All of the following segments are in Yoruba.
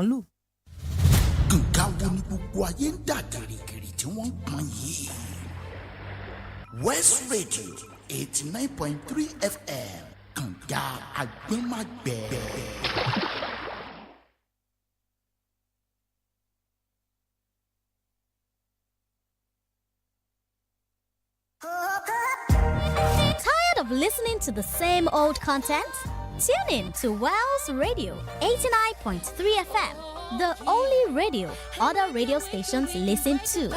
lù. Nǹkan wo ni gbogbo ayé ń dà gìrìgìrì tí wọ́n ń pọn yìí? West Radio 89.3 FM kànga àgbẹ̀màgbẹ̀. Tired of listening to the same old content? Tune in to Wells Radio 89.3 FM, the only radio other radio stations listen to.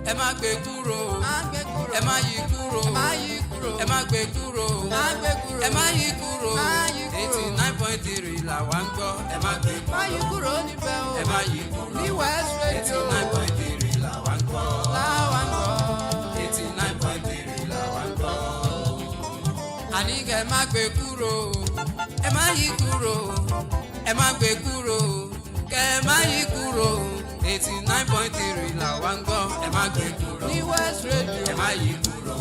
ẹ má gbé kúrò ẹ má yí kúrò ẹ má gbé kúrò ẹ má yí kúrò 89.3 là wá ń gbọ́ ẹ má gbé kúrò níbẹ̀ o ẹ má yí kúrò ní West Radio 89.3 là wá ń gbọ́ 89.3 là wá ń gbọ́. àní kẹ́ ẹ má gbé kúrò ẹ má yí kúrò ẹ má gbé kúrò kẹ́ ẹ má yí kúrò. 89.3 là wá ń gbọ́ ẹ má gbé kúrò ní West Radio ẹ má yí kúrò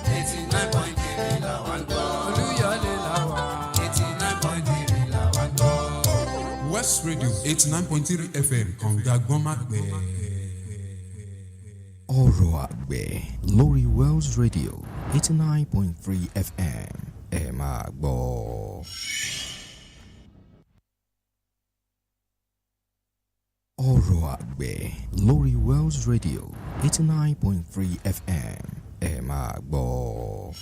89.3 là wá ń gbọ́ Olúyọ̀lé là wá 89.3 là wá ń gbọ́. West Radio 89.3 FM kànga gbọ́nmágbẹ́. ORO AGBE lórí Wells Radio 89.3 FM ẹ máa gbọ́. ORO AGBE lórí Wells Radio 89.3 FM ẹ máa gbọ́.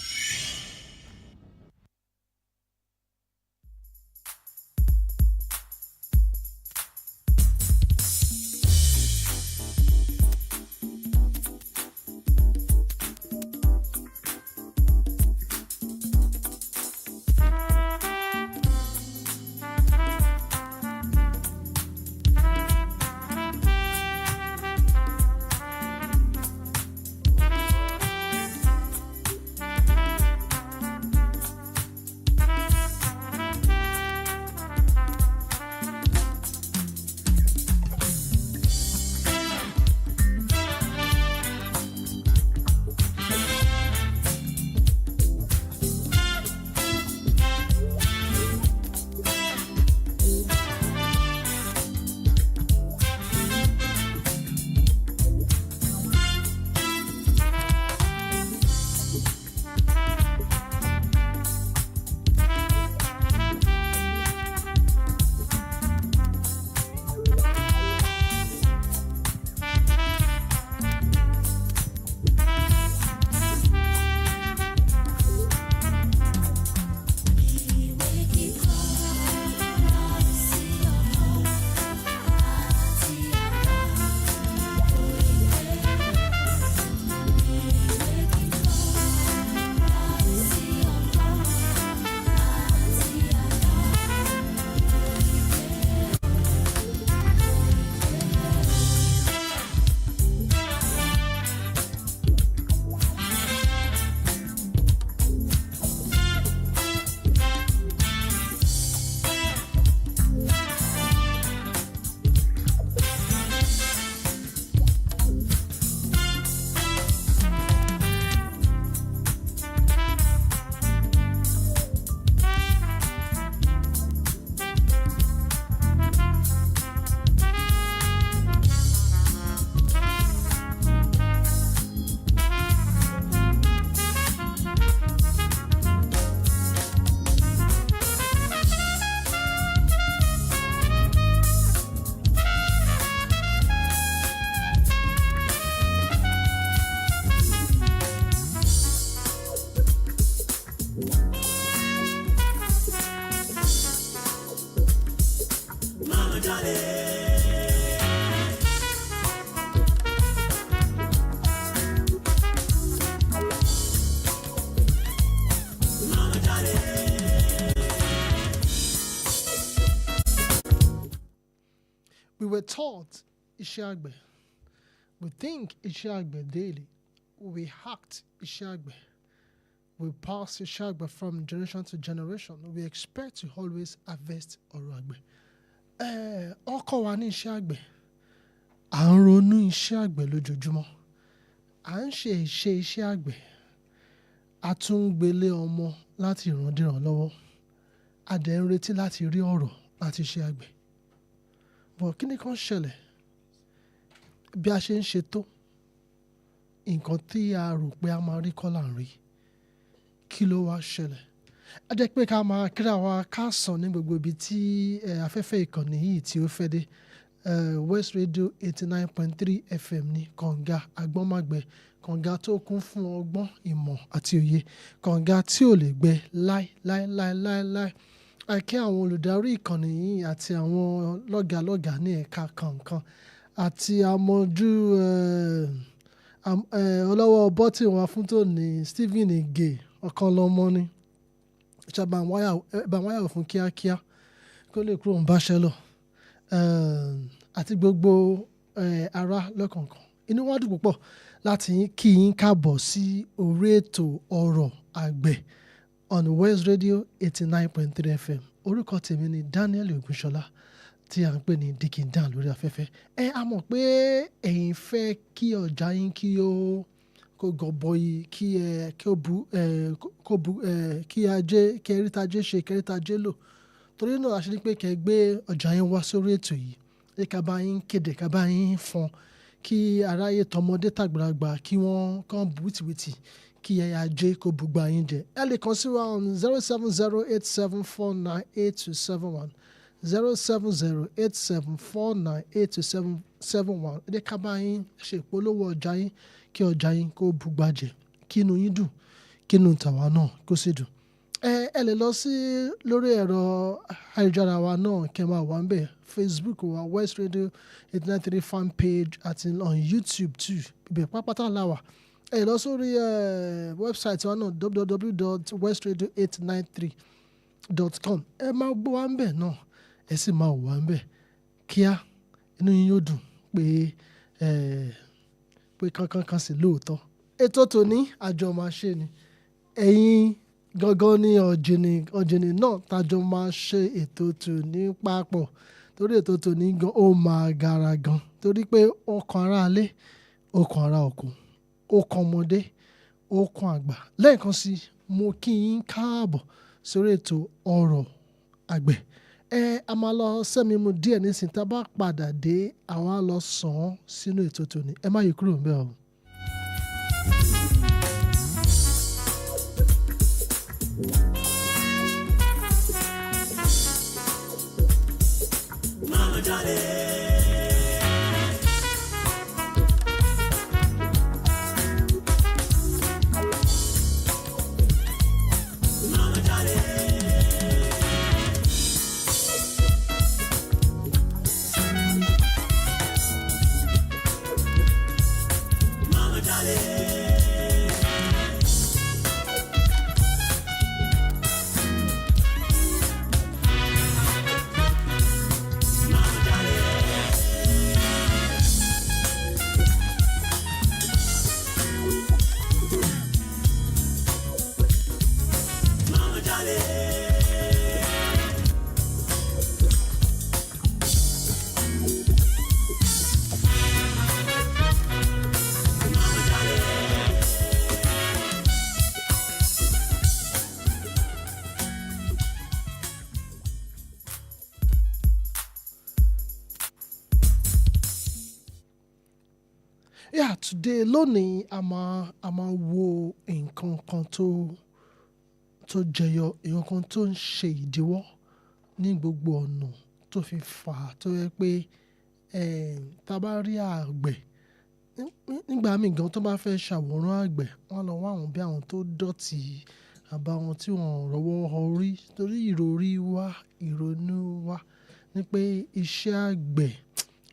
We were taught iṣẹ́ àgbẹ̀. We think iṣẹ́ àgbẹ̀ daily. We act iṣẹ́ àgbẹ̀. We pass iṣẹ́ àgbẹ̀ from generation to generation. We expect to always harvest ọ̀rọ̀ àgbẹ̀. Ọkọ wa ní iṣẹ́ àgbẹ̀. À ń ronú iṣẹ́ àgbẹ̀ lójoojúmọ́. À ń ṣe iṣẹ́ àgbẹ̀. A tún ń gbélé ọmọ láti ìrandíran lọ́wọ́. A dẹ̀ ń retí láti rí ọ̀rọ̀ láti iṣẹ́ àgbẹ̀. But kí ni kan ṣẹlẹ̀? Bí a ṣe ń ṣe tó, nǹkan tí a rò pé a máa rí kọ́ là ń rí. Kí ló wá ṣẹlẹ̀? A jẹ́ pé ká máa kíra wa káàsán ní gbogbo ibi tí afẹ́fẹ́ ìkànnì yìí tí ó fẹ́ dé. West Radio 89.3 FM ní kànga agbọ́nmágbẹ, kànga tó kún fún ọgbọ́n, ìmọ̀ àti òye, kànga tí ò lè gbẹ láíláíláíláíláí. A kí àwọn olùdarí ìkànnì yìí àti àwọn lọ́gàlọ́gà ní ẹ̀ka kọ̀ọ̀kan àti àmọ̀jú ọlọ́wọ́ bọ́tì wa fún tòní Stephen Ige ọ̀kan lọ́mọ ni. Ṣàbà wáyà fún kíákíá kó lè kúrò ń báṣẹ́ lọ. Àti gbogbo ará lọ́kọ̀ọ̀kan. Inú wa dùn púpọ̀ láti kí yín káàbọ̀ sí orí ètò ọ̀rọ̀ àgbẹ̀ on West Radio 89.3 FM. Orúkọ tèmi ni Daniel Ogunsola tí a ń pè ní Dikin Dan lórí afẹ́fẹ́. A mọ̀ pé ẹ̀yin fẹ́ kí ọjà yín kí ó kó gọbọi, kí ajé, kí ẹrítajé ṣe, kí ẹrítajé lò. Torí náà a ṣe ní pé kẹ́ gbé ọjà yín wá sórí ètò yìí. Ká bá yín kéde, ká bá yín fọn, kí aráyé tọmọdé tàgbàlagbà kí wọ́n kàn bú wìtìwìtì, kí ajé kó bùgbà yín jẹ. Ẹ lè kàn sí wa on 07087498271. 07087498271. Ẹ jẹ́ ká bá yín ṣe ìpolówó ọjà yín kí ọjà yín kó bùgbà jẹ. Kí inú yín dùn, kí inú tàwa náà kó sì dùn. Ẹ lè lọ sí lórí ẹ̀rọ ayélujára wa náà kẹ́ máa wà ńbẹ̀. Facebook wa West Radio 893 fan page àti on YouTube too. Ibẹ̀ pápátá la wà. Ẹ lọ sórí website wa náà www.westradio893.com. Ẹ máa gbọ́ wa ńbẹ̀ náà. Ẹ sì máa wà ńbẹ̀. Kíá inú yín yóò dùn pé kankan sì lóòótọ́. Ètò tòní àjọ máa ṣe ni. Ẹ̀yin gangan ní ọ̀jìnì náà tájọ máa ṣe ètò tòní papọ̀. Torí ètò tòní gan ó máa gara gan. Torí pé ó kan ará ilé, ó kan ará oko, ó kan ọmọdé, ó kan àgbà. Lẹ́ẹ̀kan sí, mo kí yín káàbọ̀ sórí ètò ọ̀rọ̀ àgbẹ̀. A máa lọ sẹ́mi mu díẹ̀ nísìnyí, tá a bá padà dé àwa lọ sàn án sínú ètò tòní. Ẹ má yí kúrò ńbẹ̀ o. Today lónìí a máa wo nǹkan kan tó jẹyọ, nǹkan kan tó ń ṣe ìdíwọ́ ní gbogbo ọ̀nà tó fi fà á tó yẹ pé tá a bá rí àgbẹ̀ nígbà míì gan tó bá fẹ́ ṣàwòrán àgbẹ̀, wọ́n lọ wá àwọn bí àwọn tó dọ̀tí àbáwọn tí wọ́n rọ́wọ́ orí. Torí ìròrí wa, ìrònú wa ni pé iṣẹ́ àgbẹ̀,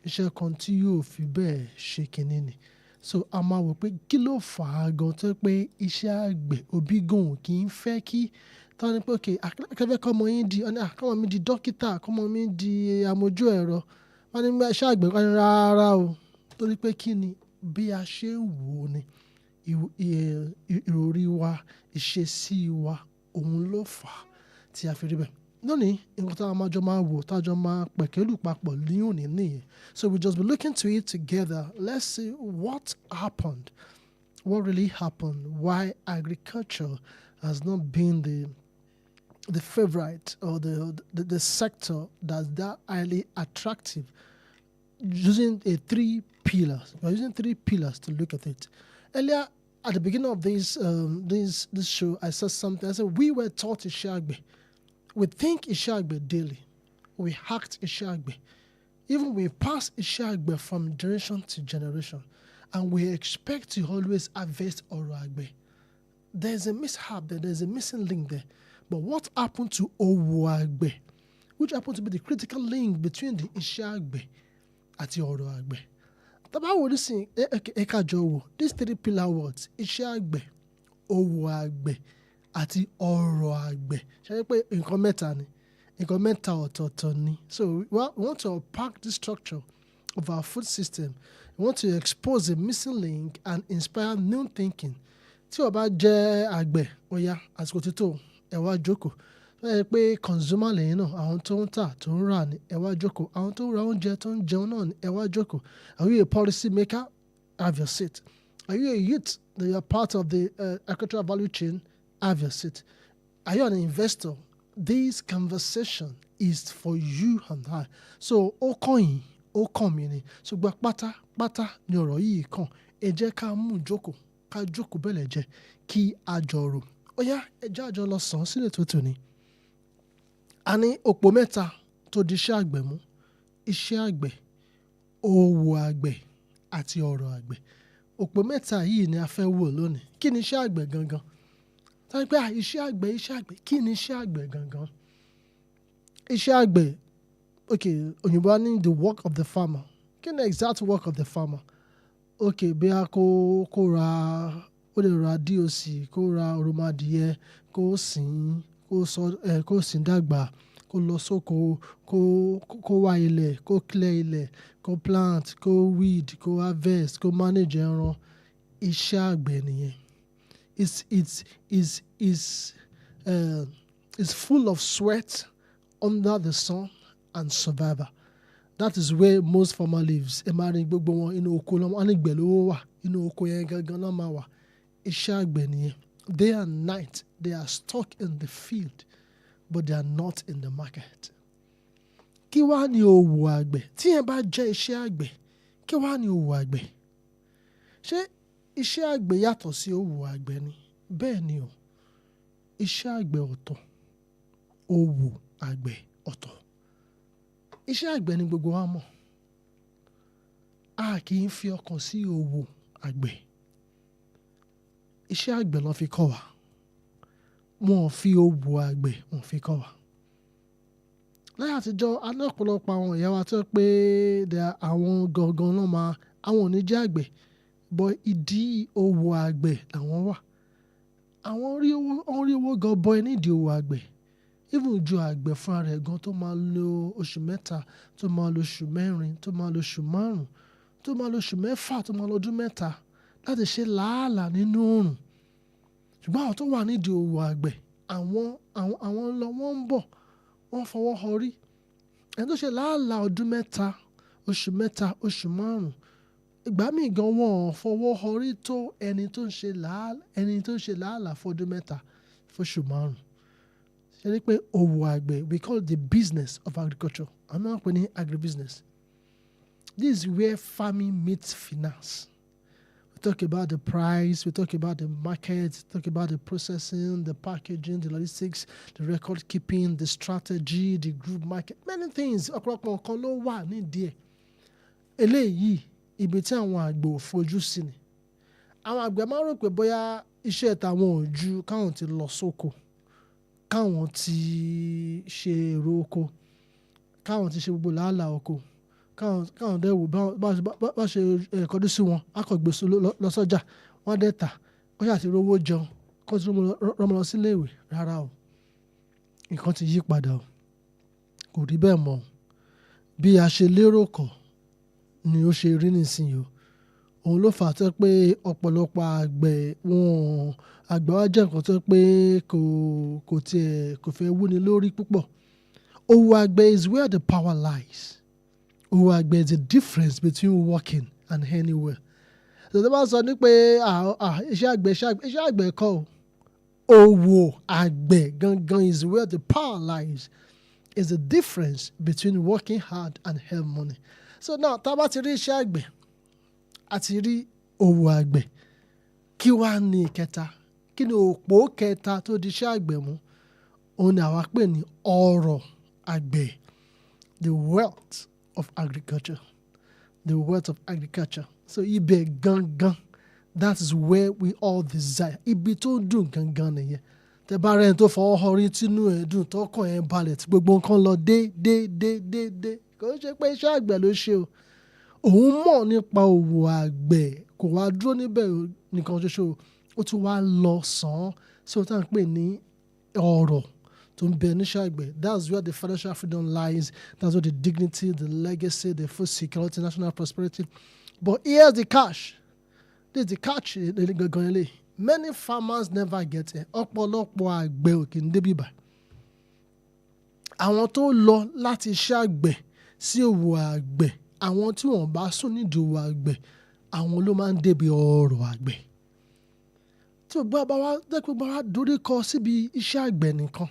iṣẹ́ kan tí yóò fi bẹ́ẹ̀ ṣe kinní ni. So a máa wò pé kí ló fà á gan tó pé iṣẹ́ àgbẹ̀ òbí gan kì í fẹ́ kí tán ní pé akẹ́fẹ́ kọ́mọ yín di kọ́mọ mi di dókítà, kọ́mọ mi di amójú ẹ̀rọ. Wọ́n ní iṣẹ́ àgbẹ̀ kan rárá o. Torí pé kí ni bí a ṣe ń wò ó ni. ìròrí wa ìṣesí wa òun ló fà á tí a fi rí bẹ́ẹ̀. Lónìí nǹkan tá a máa jọ máa wò tá a jọ máa pẹ̀kẹ́lù papọ̀ ní òní nìyẹn. So we'll just be looking to it together. Let's see what happened, what really happened, why agriculture has not been the favorite or the sector that's that highly attractive. Using three pillars, we're using three pillars to look at it. Earlier at the beginning of this show, I said something. I said we were taught Iṣẹ́ Àgbẹ̀. We think Iṣẹ́ Àgbẹ̀ daily. We act Iṣẹ́ Àgbẹ̀. Even we pass Iṣẹ́ Àgbẹ̀ from generation to generation, and we expect to always harvest ORO AGBE. There's a mishap there. There's a missing link there. But what happened to ORO AGBE, which happened to be the critical link between the Iṣẹ́ Àgbẹ̀ àti ORO AGBE? Tabawo nísìn ẹ̀ka jọ wò these three pillar words Iṣẹ́ Àgbẹ̀, ORO AGBE àti ORO AGBE. Ṣé pé nǹkan mẹ́ta ni? Nǹkan mẹ́ta ọ̀tọ̀ọ̀tọ̀ ni. So we want to unpack the structure of our food system. We want to expose the missing link and inspire new thinking. Tí o bá jẹ́ àgbẹ̀, ó yá àsìkò tí tó ẹ wá jókòó. Ṣé pé consumer lẹ́yìn náà àwọn tó ń tà tó ń rà ní ẹ wá jókòó. Àwọn tó ń ra oúnjẹ tó ń jẹun náà ní ẹ wá jókòó. Are you a policy maker? Have your seat. Are you a youth that you are part of the agricultural value chain? Have your seat. Are you an investor? This conversation is for you and I. So ó kàn yín, ó kàn mí ni. Ṣùgbọ́n pátápátá ni ọ̀rọ̀ yìí kàn. Ẹ jẹ́ ká mú jókòó, ká jókòó bẹ́lẹ̀ jẹ́ kí a jọ rò. Ó yá ẹ jẹ́ àjọ lọ sàn sílẹ̀ tó tò ní. A ní òpó mẹ́ta tó di iṣẹ́ àgbẹ̀ mú. Iṣẹ́ àgbẹ̀, òwò àgbẹ̀ àti ORO AGBE. Òpó mẹ́ta yìí ni a fẹ́ wò lónìí. Kí ni iṣẹ́ àgbẹ̀ gangan? Tàbí pé iṣẹ́ àgbẹ̀, kí ni iṣẹ́ àgbẹ̀ gangan? Iṣẹ́ àgbẹ̀, okay, òyìnbó á ní the work of the farmer. Kí ni exact work of the farmer? Okay, bí a kó ra, ó lè ra DOC, kó ra òròmọadìyẹ, kó sìn dàgbà, kó lọ sóko, kó wá ilẹ̀, kó clear ilẹ̀, kó plant, kó weed, kó harvest, kó manage ẹran. Iṣẹ́ àgbẹ̀ nìyẹn. It's full of sweat under the sun and survival. That is where most farmer lives. Ẹ máa rí gbogbo wọn inú oko lọ́wọ́, wọ́n ní ìgbẹ́ lówó wà, inú oko yẹn gangan náà máa wà. Iṣẹ́ àgbẹ̀ nìyẹn. Day and night they are stuck in the field, but they are not in the market. Kí wá ni òwò àgbẹ̀? Tí ẹ bá jẹ́ iṣẹ́ àgbẹ̀, kí wá ni òwò àgbẹ̀? Ṣé iṣẹ́ àgbẹ̀ yàtọ̀ sí òwò àgbẹ̀ ni? Bẹ́ẹ̀ ni o. Iṣẹ́ àgbẹ̀ ọ̀tọ̀, òwò àgbẹ̀ ọ̀tọ̀. Iṣẹ́ àgbẹ̀ ni gbogbo wa mọ̀. A kì í fi ọkàn sí òwò àgbẹ̀. Iṣẹ́ àgbẹ̀ ló fi kọ́ wa. Wọn ò fi òwò àgbẹ̀ wọn fi kọ́ wa. Láyé àtijọ́, a ní ọ̀pọ̀lọpọ̀ àwọn ìyá wa tó pé àwọn gangan náà àwọn ò ní jẹ́ àgbẹ̀, but ìdí òwò àgbẹ̀ làwọn wà. Àwọn rí owó gọbọi nídìí òwò àgbẹ̀. Even ju àgbẹ̀ fúnra rẹ̀ gan tó máa lo oṣù mẹ́ta, tó máa lo oṣù mẹ́rin, tó máa lo oṣù márùn-ún, tó máa lo oṣù mẹ́fà, tó máa lo ọdún mẹ́ta láti ṣe làálàá nínú oòrùn. Ṣùgbọ́n àwọn tó wà nídìí òwò àgbẹ̀, àwọn lọ wọ́n ń bọ̀, wọ́n fọwọ́ họrí. Ẹni tó ṣe làálàá ọdún mẹ́ta, oṣù márùn-ún, ìgbà míì gan wọn ò fọwọ́ họrí tó ẹni tó ń ṣe làálàá fọdún mẹ́ta, fóṣù márùn-ún. Ṣé rí pé òwò àgbẹ̀, we call it the business of agriculture. A máa ń pè ní agribusiness. This is where farming meets finance. We talk about the price, we talk about the market, talk about the processing, the packaging, the logistics, the record keeping, the strategy, the group market, many things. Ọ̀pọ̀lọpọ̀ nǹkan ló wà nídìí ẹ̀. Eléyìí ibi tí àwọn àgbẹ̀ ò fojú sí ni. Àwọn àgbẹ̀ máa ń rò pé bóyá iṣẹ́ tàwọn ò ju káwọn ti lọ sóko, káwọn ti ṣe èrò oko, káwọn ti ṣe gbogbo làálàá oko, káwọn dẹ̀ wò bá ṣe kọjú sí wọn, á kàn gbé lọ sọ́jà, wọ́n á dẹ̀ tà, wọ́n ṣáà ti rówó jẹun, kó tí rọ́mọ lọ sílé ìwé. Rárá o, nǹkan ti yí padà o, kò rí bẹ́ẹ̀ mọ́. Bí a ṣe lérò kọ́ ni ó ṣe rí nísìnyí o. òun ló fà á tó pé ọ̀pọ̀lọpọ̀ àgbẹ̀ wa jẹ́ nǹkan tó pé kò fẹ́ wúni lórí púpọ̀. Òwò àgbẹ̀ is where the power lies. Òwò àgbẹ̀ is the difference between working and anywhere. So tó bá sọ ní pé iṣẹ́ àgbẹ̀ kọ́ o. Òwò àgbẹ̀ gangan is where the power lies. Is the difference between working hard and have money. So now tá a bá ti rí iṣẹ́ àgbẹ̀ àti rí òwò àgbẹ̀, kí wá ní ìkẹta? Kí ni òpó kẹta tó di iṣẹ́ àgbẹ̀ mú? Òun ni àwa pè ní ọrọ̀ àgbẹ̀, the wealth of agriculture, the wealth of agriculture. So ibẹ̀ gangan, that is where we all desire. Ibi tó dùn gangan nìyẹn. Tẹ bá rẹ̀ tó fọwọ́ họrí tínú ẹ̀ dùn tọkàn ẹ̀ balẹ̀ tí gbogbo nǹkan lọ dé. Kò ṣe pé iṣẹ́ àgbẹ̀ ló ṣe o. Òun mọ̀ nípa òwò àgbẹ̀, kò wá dúró níbẹ̀ nìkan ṣoṣo, ó tún wá lọ sàn án sí ohun tí à ń pè ní ọrọ̀ tó ń bẹ níṣẹ́ àgbẹ̀. That's where the financial freedom lies. That's where the dignity, the legacy, the food security, national prosperity. But here's the catch. This is the catch gangan ilé. Many farmers never get it. Ọ̀pọ̀lọpọ̀ àgbẹ̀ ò kì í débi bá. Àwọn tó lọ láti iṣẹ́ àgbẹ̀ sí òwò àgbẹ̀, àwọn tí wọ́n bá sùn nídìí òwò àgbẹ̀, àwọn ló máa ń débi ọrọ̀ àgbẹ̀. Tí o bá wá dorí kọ síbi iṣẹ́ àgbẹ̀ nìkan,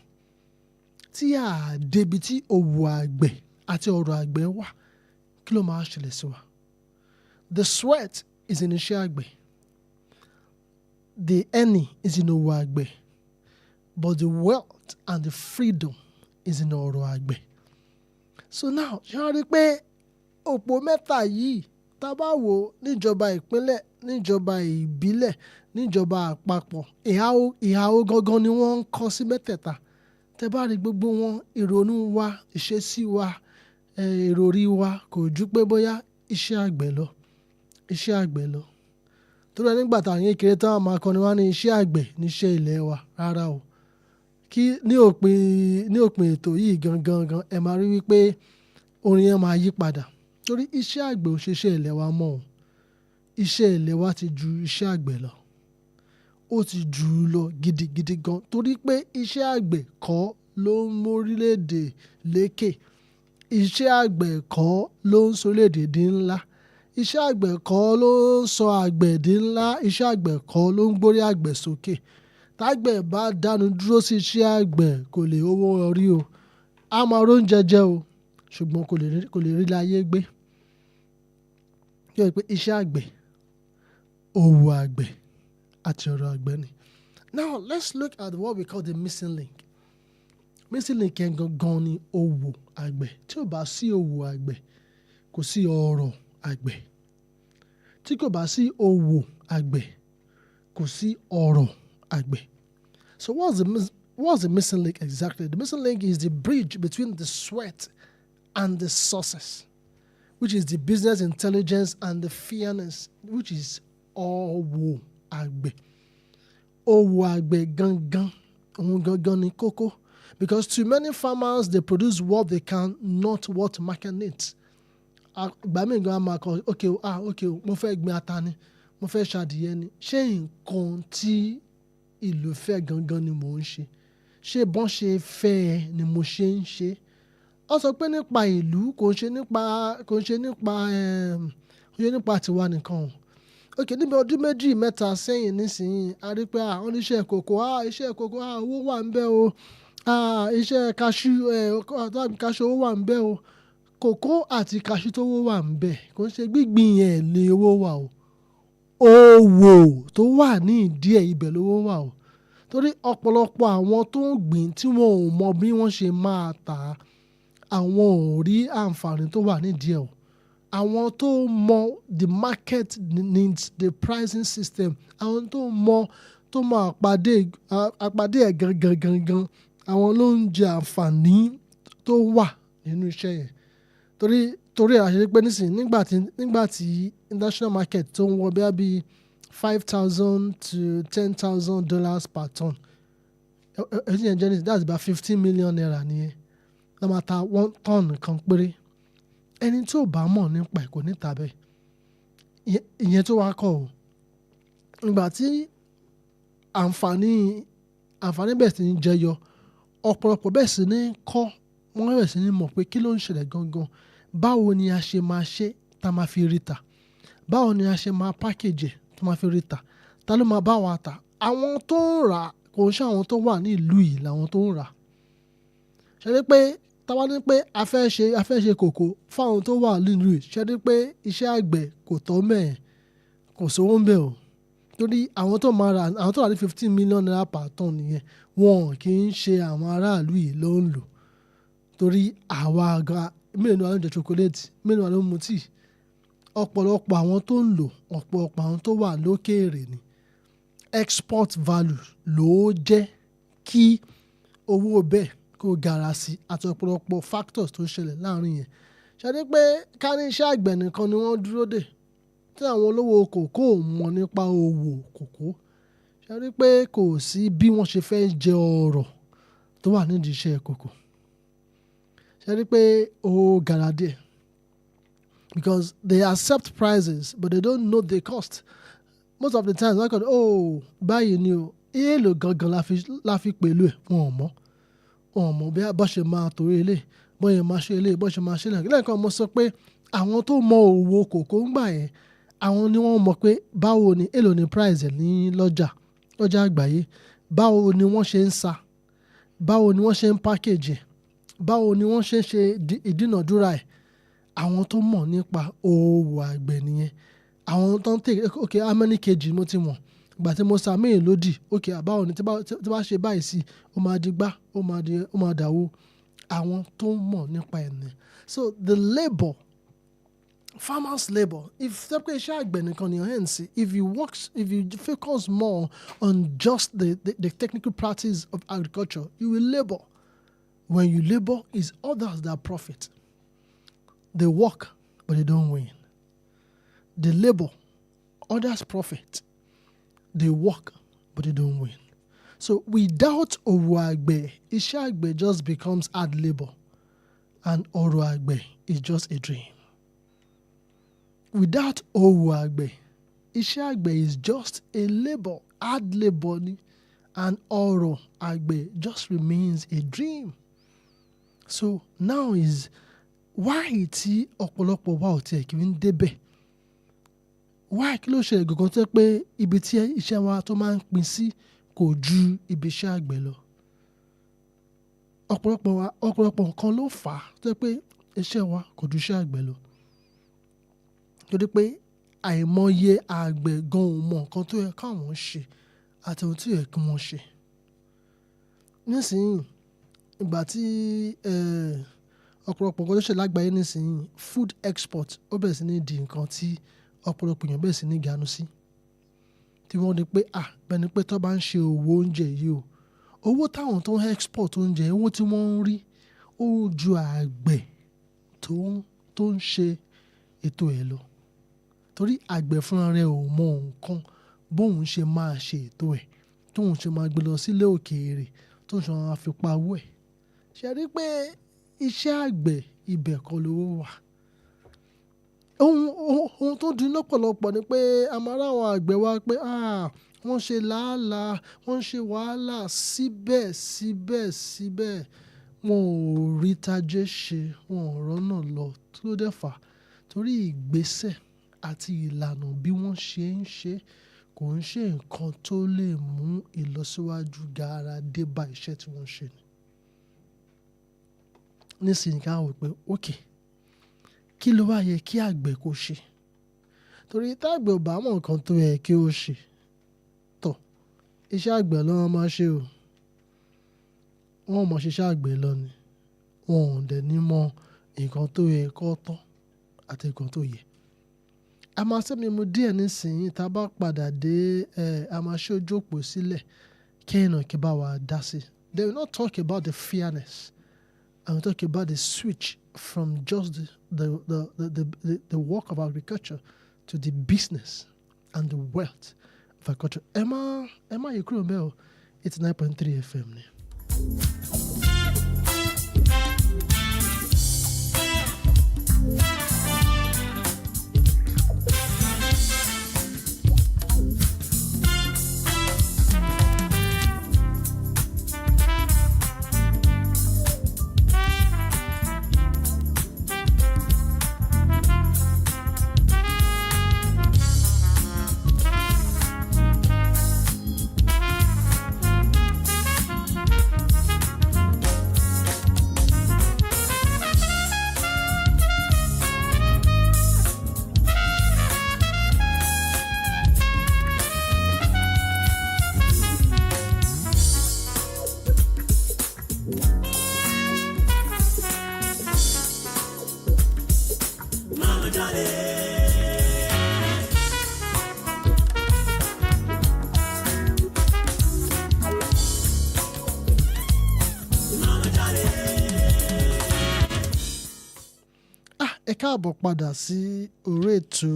tí a débi tí òwò àgbẹ̀ àti ọrọ̀ àgbẹ̀ wà, kí ló máa ṣẹlẹ̀ sí wa? The sweat is in iṣẹ́ àgbẹ̀. The earning is in òwò àgbẹ̀. But the wealth and the freedom is in ọrọ̀ àgbẹ̀. So now, ṣé wọ́n rí pé òpó mẹ́ta yìí tá a bá wò níjọba ìpínlẹ̀, níjọba ìbílẹ̀, níjọba àpapọ̀, ìhàwó gangan ni wọ́n ń kọ́ sí mẹ́tẹ̀ẹ̀ta. Tẹ bá rí gbogbo wọn, ìrònú wa, ìṣesí wa, ìròrí wa kò ju pé bóyá iṣẹ́ àgbẹ̀ lọ. Torí ẹ nígbà táwọn yẹn kéré táwọn máa kọ́ni wá ní iṣẹ́ àgbẹ̀ níṣẹ́ ilẹ̀ wa rárá o. Kí ní òpin ètò yìí gangan ẹ máa rí wípé orin yẹn máa yí padà. Torí iṣẹ́ àgbẹ̀ ò ṣe iṣẹ́ ilẹ̀ wa mọ́ o. Iṣẹ́ ilẹ̀ wa ti ju iṣẹ́ àgbẹ̀ lọ. Ó ti jù ú lọ gidigidi gan. Torí pé iṣẹ́ àgbẹ̀ kọ́ ló ń mórílẹ̀-èdè lékè. Iṣẹ́ àgbẹ̀ kọ́ ló ń sọ orílẹ̀-èdè di ńlá. Iṣẹ́ àgbẹ̀ kọ́ ló ń sọ àgbẹ̀ di ńlá. Iṣẹ́ àgbẹ̀ kọ́ ló ń gbórí àgbẹ̀ sókè. Tágbẹ̀ bá dánu dúró sí iṣẹ́ àgbẹ̀ kò lè owó orí o. A máa róúnjẹ jẹ o, ṣùgbọ́n kò lè rí láyé gbé. Yóò rí pé iṣẹ́ àgbẹ̀, òwò àgbẹ̀ àti ọrọ̀ àgbẹ̀ ni. Now let's look at what we call the missing link. Missing link yẹn gangan ni òwò àgbẹ̀. Tí ò bá sí òwò àgbẹ̀, kò sí ọrọ̀ àgbẹ̀. Tí kò bá sí òwò àgbẹ̀, kò sí ọrọ̀ àgbẹ̀. So what's the missing link exactly? The missing link is the bridge between the sweat and the sources, which is the business intelligence and the fairness, which is òwò àgbẹ̀. Òwò àgbẹ̀ gangan ni kókó. Because too many farmers, they produce what they can, not what market needs. Ìgbà míì gan-an máa kọ, okay, mo fẹ́ gbin ata ni, mo fẹ́ ṣàdìyẹ ni. Ṣé nǹkan tí ìlú fẹ́ gangan ni mò ń ṣe? Ṣé bọ́n ṣe fẹ́ ẹ ni mo ṣe ń ṣe? Ó sọ pé nípa ìlú kò ń ṣe nípa tiwa nìkan o. Okay, níbi ọdún 2-3 sẹ́yìn nísìnyí, a rí pé oníṣẹ́ kòkó, iṣẹ́ kòkó, owó wà ń bẹ o. Iṣẹ́ kaṣú owó wà ń bẹ o. Kòkó àti kaṣú tó owó wà ń bẹ. Kò ń ṣe gbígbìn yẹn ni owó wà o. Òwò tó wà ní ìdí ẹ̀ ibẹ̀ lówó wà o. Torí ọ̀pọ̀lọpọ̀ àwọn tó ń gbìn tí wọn ò mọ bí wọ́n ṣe máa tà á, àwọn ò rí àǹfààní tó wà nídìí ẹ̀ o. Àwọn tó mọ the market needs, the pricing system, àwọn tó mọ àpàdé ẹ̀ gangan, àwọn ló ń jẹ àǹfààní tó wà nínú iṣẹ́ yẹn. Torí àṣírí pé nísìnyí nígbà tí international market tó ń wọ bí $5,000 to $10,000 per ton. Ẹ̀sìn yẹn jẹ́ nísìnyí, that's about 15 million naira nìyẹn. Lọ́ máa ta 1 ton kan péré. Ẹni tí ò bá mọ̀ nípa ẹ̀ kò ní tà bẹ́ẹ̀. ìyẹn tó wá kọ́ o ìgbà tí àǹfààní bẹ́ẹ̀ sì ní jẹyọ ọ̀pọ̀lọpọ̀ bẹ́ẹ̀ sì ní kọ́ wọ́n bẹ́ẹ̀ sì ní mọ̀ pé kí ló ń ṣẹlẹ̀ gangan báwo ni a ṣe máa ṣe tá a máa fi rí ta báwo ni a ṣe máa pákéjì tá a máa fi rí ta ta ló máa bá wa ta àwọn tó ń rà kò ń ṣe àwọn tó wà ní ìlú yìí làwọn tó ń rà ṣe ni pé táwa ní pé a fẹ́ ṣe kòkó fáwọn tó wà nílùú yìí ṣe ni pé iṣẹ́ àgbẹ̀ kò tọ́ mẹ́ẹ̀ kò sówó ń bẹ̀ o torí àwọn tó rà ní 15 million naira per ton nìyẹn wọn kì í ṣe àwọn aráàlú yìí ló ń lò torí àwa àga mélòó ni wà ló ń jẹ chocolate mélòó ni wà ló ń mu tíì ọ̀pọ̀lọpọ̀ àwọn tó ń lò ọ̀pọ̀lọpọ̀ àwọn tó wà lókèèrè ni export value ló jẹ́ kí owó bẹ́ẹ̀ kó gara sí àti ọ̀pọ̀lọpọ̀ factors tó ṣẹlẹ̀ láàrin yẹn ṣe ni pé ká ní iṣẹ́ àgbẹ̀ nìkan ni wọ́n dúró dè tí àwọn olówó kòkó mọ̀ nípa òwò kòkó ṣe rí pé kò sí bí wọ́n ṣe fẹ́ jẹ ọrọ̀ tó wà nídìí iṣẹ́ kòkó ṣe rí pé ó gara díẹ̀ because they accept prices but they don't know the cost most of the times wọ́n kàn báyìí ni o èèlò gangan la fi pẹ̀lú ẹ̀ wọn ò mọ̀ bí bọ́ ṣe máa torí ilé bọ́ yẹn máa ṣe ilé bọ́ ṣe máa ṣe lẹ́ẹ̀kan mo sọ pé àwọn tó mọ òwò kòkó ń gbà yẹn àwọn ni wọ́n mọ̀ pé báwo ni èlò ní price ẹ̀ ní lọ́jà àgbáyé báwo ni wọ́n ṣe ń sa báwo ni wọ́n ṣe ń package ẹ̀ báwo ni wọ́n ṣe ń ṣe ìdínàdúrà ẹ̀ àwọn tó mọ̀ nípa òwò àgbẹ̀ nìyẹn àwọn tó ń tè ok how many kg mo ti wọ̀n ìgbà tí mo sa míì lódì ok àbáwo ni tí bá ṣe báyìí sí ó máa di gbá ó máa dàwó àwọn tó mọ̀ nípa ẹ̀ nìyẹn so the labour farmers labour if tẹ́pẹ́ iṣẹ́ àgbẹ̀ nìkan ni ọ̀hún sí if you focus more on just the technical practice of agriculture you will labour when you labour is others that profit they work but they don't win they labour others profit they work but they don't win so without òwò àgbẹ̀ iṣẹ́ àgbẹ̀ just becomes hard labour and ORO AGBE is just a dream. Without òwò àgbẹ̀ iṣẹ́ àgbẹ̀ is just a labour hard labour ni and ORO AGBE just remains a dream. So now is why tí ọ̀pọ̀lọpọ̀ wa ò tiẹ̀ kì í débẹ̀ why kí ló ṣẹlẹ̀ gangan tó pé ibi tí iṣẹ́ wa tó máa ń pín sí kò ju ibi iṣẹ́ àgbẹ̀ lọ ọ̀pọ̀lọpọ̀ nǹkan ló fà á tó pé iṣẹ́ wa kò ju iṣẹ́ àgbẹ̀ lọ torí pé àìmọye àgbẹ̀ gan ò mọ nǹkan tó yẹ káwọn ṣe àti ohun tó yẹ kí wọ́n ṣe. Nísìnyí ìgbà tí ọ̀pọ̀lọpọ̀ nǹkan tó ṣe lágbàáyé nísìnyí food export ó bẹ̀rẹ̀ sí ní di nǹkan tí ọ̀pọ̀lọpọ̀ èèyàn bẹ̀rẹ̀ sí ní ganu sí tí wọ́n di pé bẹ́ẹ̀ ni pé tó bá ń ṣe òwò oúnjẹ yìí o owó táwọn tó ń export oúnjẹ owó tí wọ́n ń rí ó ju àgbẹ̀ tó ń ṣe ètò ẹ̀ lọ torí àgbẹ̀ fúnra rẹ̀ ò mọ nǹkan bóun ṣe máa ṣe ètò ẹ̀ tóun ṣe máa gbé lọ sílé òkèèrè tóun ṣe máa fi pawó ẹ̀ ṣe rí pé iṣẹ́ àgbẹ̀ ibẹ̀ kọ́ lówó wà. Ohun tó dùn lọ́pọ̀lọpọ̀ ni pé a máa ráwọn àgbẹ̀ wa pé wọ́n ṣe làálàá wọ́n ṣe wàhálà síbẹ̀ wọn ò rí tajé ṣe wọn ò rọ́nà lọ tó ló dẹ̀ fà torí ìgbésẹ̀ àti ìlànà bí wọ́n ṣe ń ṣe kò ń ṣe nǹkan tó lè mú ìlọsíwájú gaara dé bá iṣẹ́ tí wọ́n ṣe ni. Nísìnyí ká wò pé okay kí ló wá yẹ kí àgbẹ̀ kó ṣe torí tágbẹ̀ ò bá mọ̀ nǹkan tó yẹ kí ó ṣe tọ̀ iṣẹ́ àgbẹ̀ ló máa ṣe o wọ́n mọ̀ ṣiṣẹ́ àgbẹ̀ lọ ni wọn ò dẹ̀ ní mọ nǹkan tó yẹ kó tán àti nǹkan tó yẹ. A máa sẹ́mi mu díẹ̀ nísìnyí tá a bá padà dé a máa ṣe ojú òpó sílẹ̀ kẹ́hìnà kí bá wa dá sí. They will not talk about the fairness and we talk about the switch from just the work of agriculture to the business and the wealth of agriculture. Ẹ má yí kúrò bẹ́ẹ̀ o 89.3 FM ni. Ẹ káàbọ̀ padà sí orí ètò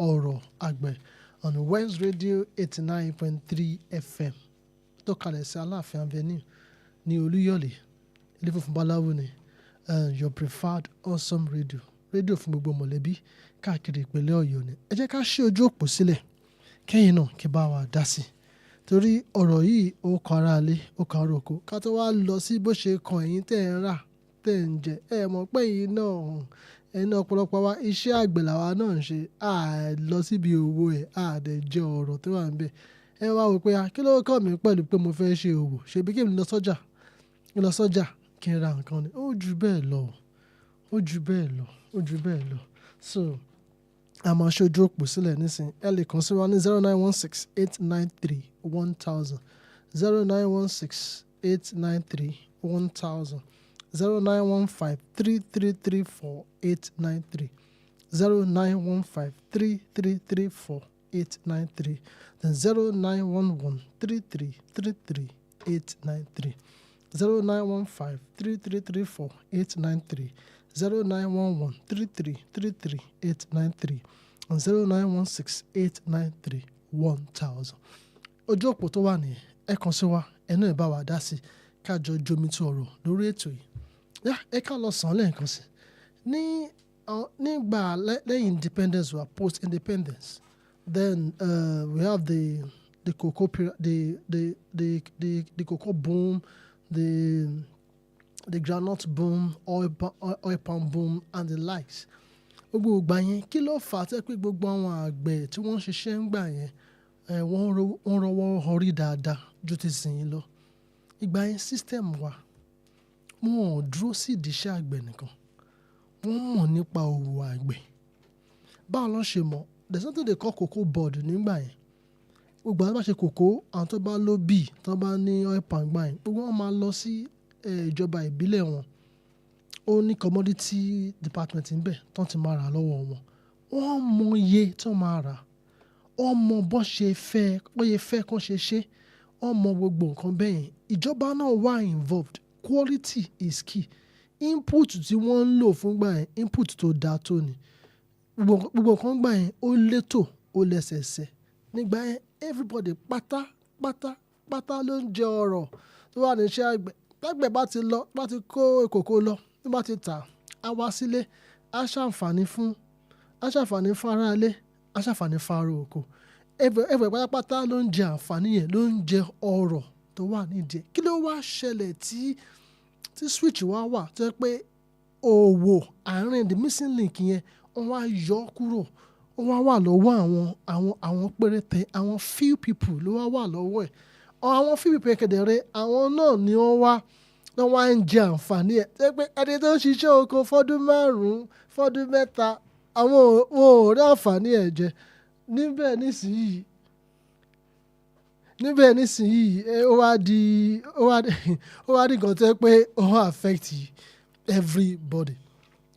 ọ̀rọ̀ àgbẹ̀ on West Radio 89.3 FM tó kalẹ̀ sí Aláàfin Avenue ní Olúyọ̀lé ilé funfun báláwo ni your preferred awesome radio rédíò fún gbogbo mọ̀lẹ́bí káàkiri ìpínlẹ̀ Ọ̀yọ́ ni. Ẹ jẹ́ ká ṣí ojú òpó sílẹ̀ kẹ́yìn náà kí bá wa dá sí torí ọ̀rọ̀ yìí ó kan ara ilé ó kan ara oko ká tó wá lọ sí bó ṣe kan ẹ̀yin tẹ́ ẹ̀ ń rà tẹ́ ẹ̀ ń jẹ ẹ̀ mọ̀ pé ẹ̀yin náà ẹni ọ̀pọ̀lọpọ̀ wa iṣẹ́ àgbẹ̀ làwa náà ń ṣe lọ síbi òwò ẹ̀ dẹ̀ jẹ ọ̀rọ̀ tó wà níbẹ̀ ẹ wá wò pé kí ló kàn mí pẹ̀lú pé mo fẹ́ ṣe òwò ṣebí kí n lọ sọ́jà kí n ra nǹkan ni ó ju bẹ́ẹ̀ lọ so a máa ṣojú òpó sílẹ̀ nísìnyí ẹ lè kàn sí wa ní 0916-893-1000 0916-893-1000 0915-3334-893 0915-3334-893 then 0911-3333-893 0915-3334-893 0911-3333-893 and 0916-893-1000 ojú òpó tó wà nìyẹn ẹ kàn sí wa ẹnu ẹ̀ bá wa dá sí kájọ jomi tó ọ̀rọ̀ lórí ètò yìí ẹ ká lọ sàn lẹ́ẹ̀kan sí nígbà lẹ́yìn independence or post independence then we have the cocoa period, the cocoa boom, the groundnut boom, oil palm boom and the likes. Gbogbo ìgbà yẹn kí ló fà á tẹ́ pé gbogbo àwọn àgbẹ̀ tí wọ́n ń ṣiṣẹ́ ń gbà yẹn wọ́n rọwọ́ họrí dáadáa ju ti sìn lọ. Ìgbà yẹn system wa wọn ò dúró sí ìdíṣẹ́ àgbẹ̀ nìkan wọ́n mọ̀ nípa òwò àgbẹ̀. Báwo ló ṣe mọ̀? There's something they call cocoa board nígbà yẹn. Gbogbo àwọn tó bá ṣe kòkó àwọn tó bá lóbì tó bá ní oil palm gbà yẹn gbogbo wọn máa lọ sí ìjọba ìbílẹ̀ wọn ó ní commodity department níbẹ̀ tó ti máa rà lọ́wọ́ wọn. Wọ́n mọ iye tó máa rà wọ́n mọ bó ṣe fẹ́ kó ṣe ṣe wọ́n mọ gbogbo nǹkan bẹ́ẹ̀ yẹn. Ìjọba náà wà involved. Quality is key. Input tí wọ́n ń lò fún gbà yẹn input tó dáa tó ni. Gbogbo nǹkan gbà yẹn ó létò ó lẹ́sẹẹsẹ. Nígbà yẹn everybody pátá ló ń jẹ ọ̀rọ̀ tó wà ní iṣẹ́ àgbẹ̀. Tágbẹ̀ bá ti kó kòkó lọ tó bá ti tà á wá sílé á ṣàǹfààní fún ará ilé á ṣàǹfààní fún ará oko. Everybody pátápátá ló ń jẹ àǹfààní yẹn ló ń jẹ ọ̀rọ̀ tó wà nídìí. Kí ló wá ṣẹlẹ̀ tí switch wá wà tó yẹ pé òwò àárín the missing link yẹn wọ́n wá yọ kúrò wọ́n wá wà lọ́wọ́ àwọn péréte àwọn few people ló wá lọ́wọ́ ẹ̀. Àwọn few people kedere àwọn náà ni wọ́n wá ń jẹ àǹfààní ẹ̀. Tó yẹ pé ẹni tó ń ṣiṣẹ́ oko fọ́dún 5 fọ́dún 7 àwọn ò rí àǹfààní ẹ̀ jẹ. Níbẹ̀ nísìnyí ó wá di nǹkan tó yẹ pé ó affect everybody.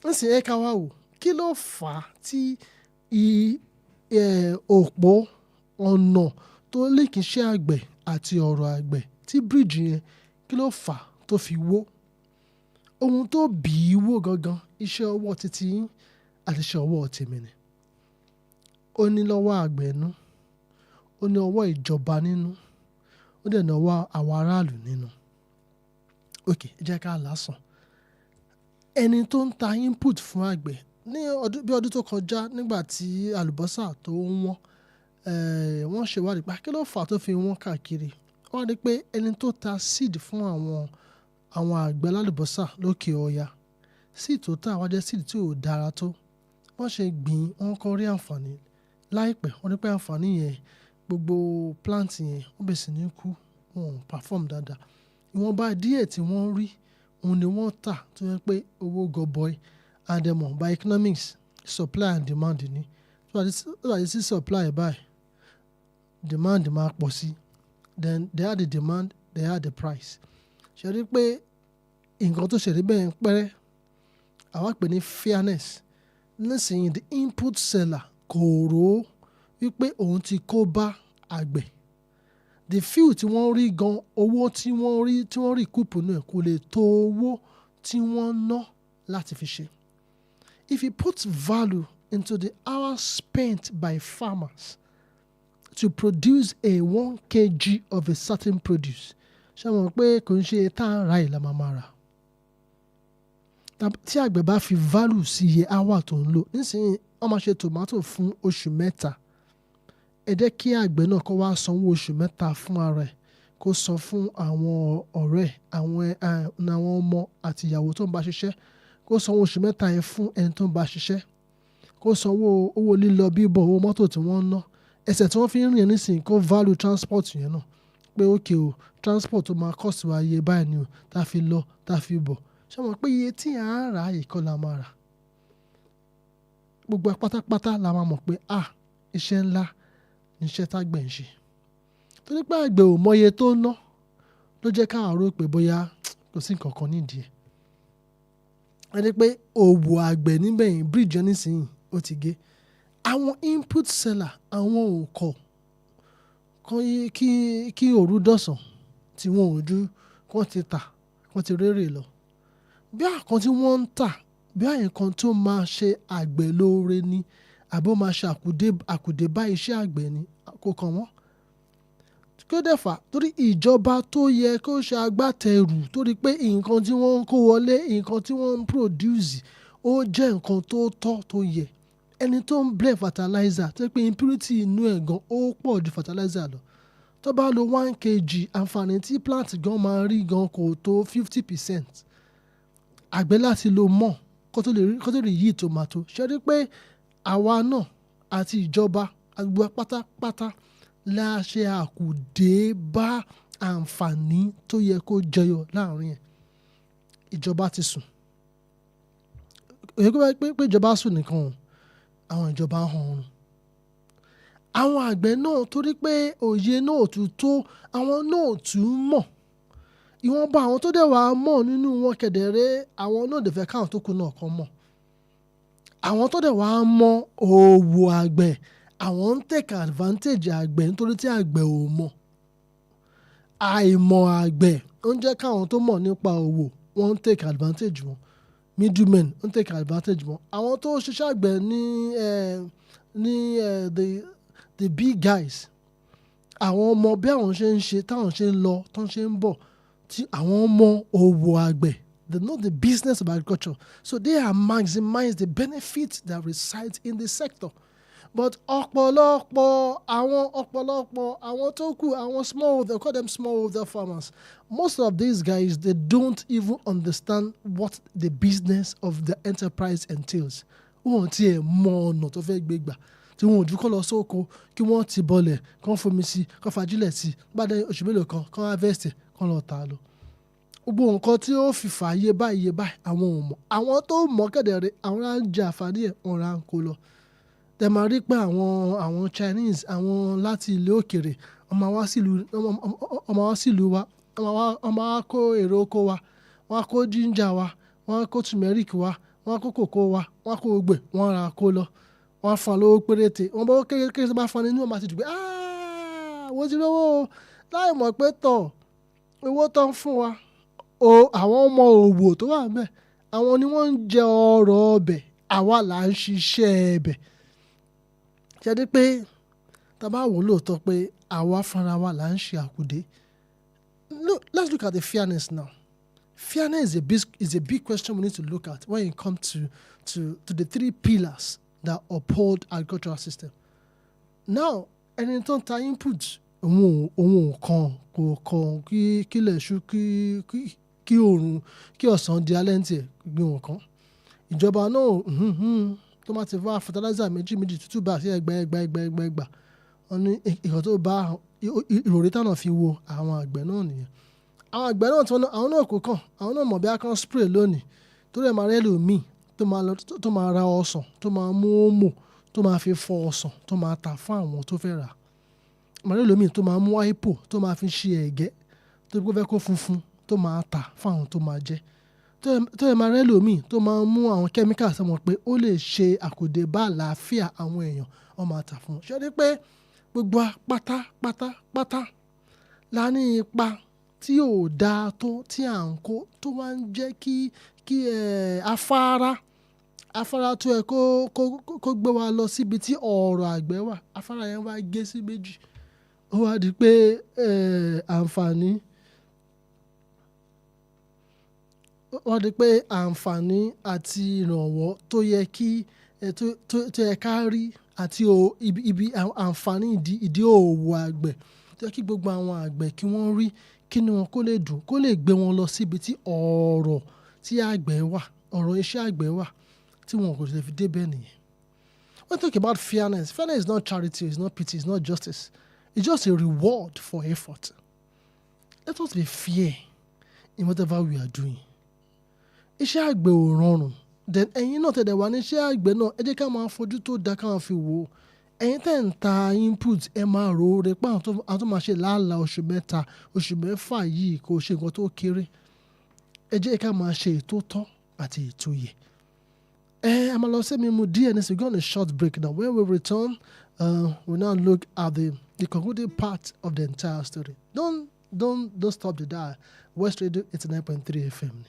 Nísìnyí ẹ ká wá wò kí ló fà á tí òpó ọ̀nà tó link iṣẹ́ àgbẹ̀ àti ọ̀rọ̀ àgbẹ̀ tí bridge yẹn kí ló fà á tó fi wó. Ohun tó bì í wó gangan iṣẹ́ ọwọ́ titi yín àti iṣẹ́ ọwọ́ tèmi ni. Ó ní lọ́wọ́ àgbẹ̀ nú ó ní ọwọ́ ìjọba nínú ó dẹ̀ ní ọwọ́ àwọn aráàlú nínú. Ok ẹ jẹ́ ká lásán. Ẹni tó ń ta input fún àgbẹ̀ ní bí ọdún tó kọjá nígbà tí àlùbọ́sà tó wọ́n wọ́n ṣèwádìí pé kí ló fà á tó fi wọ́n káàkiri. Wọ́n rí pé ẹni tó ta seed fún àwọn àgbẹ̀ alálùbọ́sà lókè ọya seed tó tà wá jẹ́ seed tí ò dára tó. Wọ́n ṣe gbìn wọ́n kọ́ rí àǹfààní láìpẹ́ wọ́n rí pé àǹfààní yẹn gbogbo plant yẹn wọ́n bẹ̀rẹ̀ sí ní kú wọn ò perform dáadáa. Ìwọ̀nba díẹ̀ tí wọ́n rí òun ni wọ́n tà tó yẹ pé owó gọbọi and by economics supply and demand ni. So àti sí supply báyìí demand máa pọ̀ sí then they had the demand they had the price. Ṣe rí pé nǹkan tó ṣẹlẹ̀ bẹ́ẹ̀ ń pẹ́rẹ́ àwa pè ní fairness nísìnyí the input seller kò rò wípé òun ti kó bá àgbẹ̀. The few tí wọ́n rí gan owó tí wọ́n rí kúpù náà kò lè tó owó tí wọ́n ná láti fi ṣe. If you put value into the hours spent by farmers to produce a 1 kg of a certain produce, ṣé mọ̀ pé kò ń ṣe tá à ń ra ìlà máa rà. Tí àgbẹ̀ bá fi value sí iye hour tó ń lò, nísìnyí wọ́n máa ṣe tomato fún oṣù mẹ́ta. Ẹ jẹ́ kí àgbẹ̀ náà kó wá sanwó oṣù mẹ́ta fún ara ẹ̀, kó san fún àwọn ọ̀rẹ́ àwọn ọmọ àti ìyàwó tó ń bá ṣiṣẹ́, kó sanwó oṣù mẹ́ta yẹn fún ẹni tó ń bá ṣiṣẹ́, kó sanwó owó lílọ bíbọ̀ owó mọ́tò tí wọ́n ń ná, ẹsẹ̀ tí wọ́n fi ń rìn nísìnyí kó value transport yẹn náà pé okay o transport tó máa cost wa iye báyìí ni o tá fi lọ tá fi bọ̀. Ṣé mọ̀ pé iye tí à ń rà yìí kọ́ la máa rà. Gbogbo pátápátá la máa mọ̀ pé iṣẹ́ ńlá ni iṣẹ́ tágbẹ̀ ń ṣe. Torí pé àgbẹ̀ ò mọ iye tó ń ná ló jẹ́ ká rò pé bóyá kò sí nǹkan kan nídìí ẹ̀. Ẹni pé òwò àgbẹ̀ níbẹ̀ yìí bridge yẹn nísìnyí ó ti gé. Àwọn input seller àwọn ò kọ̀ kí òru dọ̀sán tí wọ́n ò jú kán ti tà kán ti rérè lọ. Bí àkàn tí wọ́n ń tà bí àyẹ̀kan tó máa ṣe àgbẹ̀ lóore ni àbí ó máa ṣe àkùdé bá iṣẹ́ àgbẹ̀ ni kò kàn wọ́n. Kí ó dẹ̀ fà torí ìjọba tó yẹ kó ṣe agbátẹrù torí pé nǹkan tí wọ́n ń kó wọlé nǹkan tí wọ́n ń produce ó jẹ́ nǹkan tó tọ́ tó yẹ. Ẹni tó ń blend fertilizer tó pé impurity inú ẹ̀ gan ó pọ̀ ju fertilizer lọ. Tó bá lo 1 kg àǹfààní tí plant gan máa rí gan kò tó 50%. Àgbẹ̀ láti lo mọ̀ kó tó lè yí tomato. Ṣé rí pé àwa náà àti ìjọba àgbẹ̀ pátápátá la ṣe àkùdé bá àǹfààní tó yẹ kó jẹyọ láàrin ẹ̀. Ìjọba ti sùn. Èyí pé ìjọba sùn nìkan àwọn ìjọba hàn ọ̀run. Àwọn àgbẹ̀ náà torí pé òye náà tún tó àwọn náà tún mọ̀. Ìwọ̀nba àwọn tó dẹ̀ wá mọ̀ nínú wọn kẹ̀dẹ̀rẹ́ àwọn náà dẹ̀ fẹ́ káwọn tó kù náà kan mọ̀. Àwọn tó dẹ̀ wá mọ̀ òwò àgbẹ̀ àwọn ń take advantage àgbẹ̀ nítorí tí àgbẹ̀ ò mọ̀. Àìmọ̀ àgbẹ̀ ó ń jẹ́ káwọn tó mọ̀ nípa òwò wọ́n ń take advantage wọn. Middlemen ń take advantage wọn. Àwọn tó ṣiṣẹ́ àgbẹ̀ ní the big guys àwọn ọmọ bí àwọn ṣe ń ṣe táwọn ṣe ń lọ tán ṣe ń bọ̀ tí àwọn ọmọ òwò àgbẹ̀ they know the business of agriculture so they are maximize the benefits that reside in the sector. But ọ̀pọ̀lọpọ̀ àwọn tó kù àwọn smallholder call them smallholder farmers. Most of these guys they don't even understand what the business of the enterprise entails. Wọ́n ti ẹ̀ mọ ọ̀nà tó fẹ́ gbé gbà tí wọ́n ò jú kọ́ lọ sóko kí wọ́n ti bọlẹ̀ kán fomi sí kán fajílẹ̀ sí gbádẹ oṣù mélòó kan kán harvest kán lọ tà á lọ. Gbogbo nǹkan tí ó fi fà iye báyìí àwọn ò mọ̀. Àwọn tó mọ̀ kẹ̀dẹ̀rẹ́ àwọn á ń jẹ àǹfààní ẹ̀ wọ́n ra ń kó lọ. Tẹ máa rí pé àwọn Chinese àwọn láti ilé òkèrè ọmọ wa sílùú wa ọmọ wa kó èrè oko wa wọ́n á kó ginger wa wọ́n á kó turmeric wa wọ́n á kó kòkó wa wọ́n á kó gbè wọ́n ra kó lọ wọ́n á fún lówó péréte wọ́n bá kékeré tó bá fún ní wọ́n máa ti dùn pé wọ́n ti lówó láì mọ̀ pé owó tó ń fún wa àwọn ọmọ òwò tó wà ńbẹ̀ àwọn ni wọ́n ń jẹ ọrọ̀ ọbẹ̀ àwa là ń ṣiṣẹ́ ẹbẹ̀. Ṣé dé pé tá a bá wò lóòótọ́ pé àwa fúnra wa là ń ṣe àkùdé. Let's look at the fairness now. Fairness is a big question we need to look at when it comes to the 3 pillars that uphold agricultural system. Now, ẹni tó ń ta input òun kò kàn kí ilẹ̀ ṣú kí oòrùn kí ọ̀sán di alẹ́ ní tiẹ̀ gbé wọn kan. Ìjọba náà tó máa ti fa fertilizer méjì tútù bá sí ẹgbẹ́ wọn ní ìkan tó bá ìròrí táwọn fi wo àwọn àgbẹ̀ náà nìyẹn. Àwọn àgbẹ̀ náà tí àwọn náà kò kàn àwọn náà mọ̀ bí a kan spray lónìí torí ẹ̀ máa rẹ́ lòmíì tó máa ra ọsàn tó máa mú òmò tó máa fi fọ ọsàn tó máa tà fún àwọn tó fẹ́ rà. Máa rẹ́ lòmíì tó máa mú áìpò tó máa fi ṣe ẹ̀gẹ́ tó fẹ́ kó funfun tó máa tà fún àwọn tó máa jẹ. tó ẹ máa rẹ́ lòmíì tó máa mú àwọn chemicals ẹ mọ̀ pé ó lè ṣe àkùdé bá àlàáfíà àwọn èèyàn wọ́n máa tà fún wọn. ṣé o rí pé gbogbo wa pátápátá la ní ipa tí ò dáa tó tí à ń kó tó máa ń jẹ́ kí afárá tó yẹ kó gbé wa lọ síbi tí ọ̀rọ̀ àgbẹ̀ wà, afárá yẹn wá gé sí méjì. Ó wá di pé àǹfààní àti ìrànwọ́ tó yẹ ká rí àti ibi àǹfààní ìdí òwò àgbẹ̀ tó yẹ kí gbogbo àwọn àgbẹ̀ kí wọ́n rí kí ni wọn kó lè dùn kó lè gbé wọn lọ síbi tí ọ̀rọ̀ tí àgbẹ̀ wà, ọ̀rọ̀ iṣẹ́ àgbẹ̀ wà tí wọn kò lè fi débẹ̀ nìyẹn. When we talk about fairness is not charity, it's not pity, it's not justice. It's just a reward for effort. Let us be fair in whatever we are doing. Iṣẹ́ àgbẹ̀ ò rọrùn. Then ẹ̀yin náà tẹ̀lé wà ní iṣẹ́ àgbẹ̀ náà ẹ jẹ́ ká máa fojú tó dáa ká máa fi wò ó. Ẹ̀yin tẹ̀ ń ta input ẹ máa rò ó rẹ pé àwọn tó máa ṣe làálàá oṣù mẹ́ta oṣù mẹ́fà yìí kò ṣe nǹkan tó kéré. Ẹ jẹ́ ká máa ṣe ètò tọ́ àti ètò yẹ. I'm going to we're going on a short break now. When we return, we'll now look at the concluding part of the entire story. Don't stop the dial. West Radio 89.3 FM.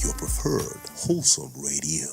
Your preferred wholesome radio.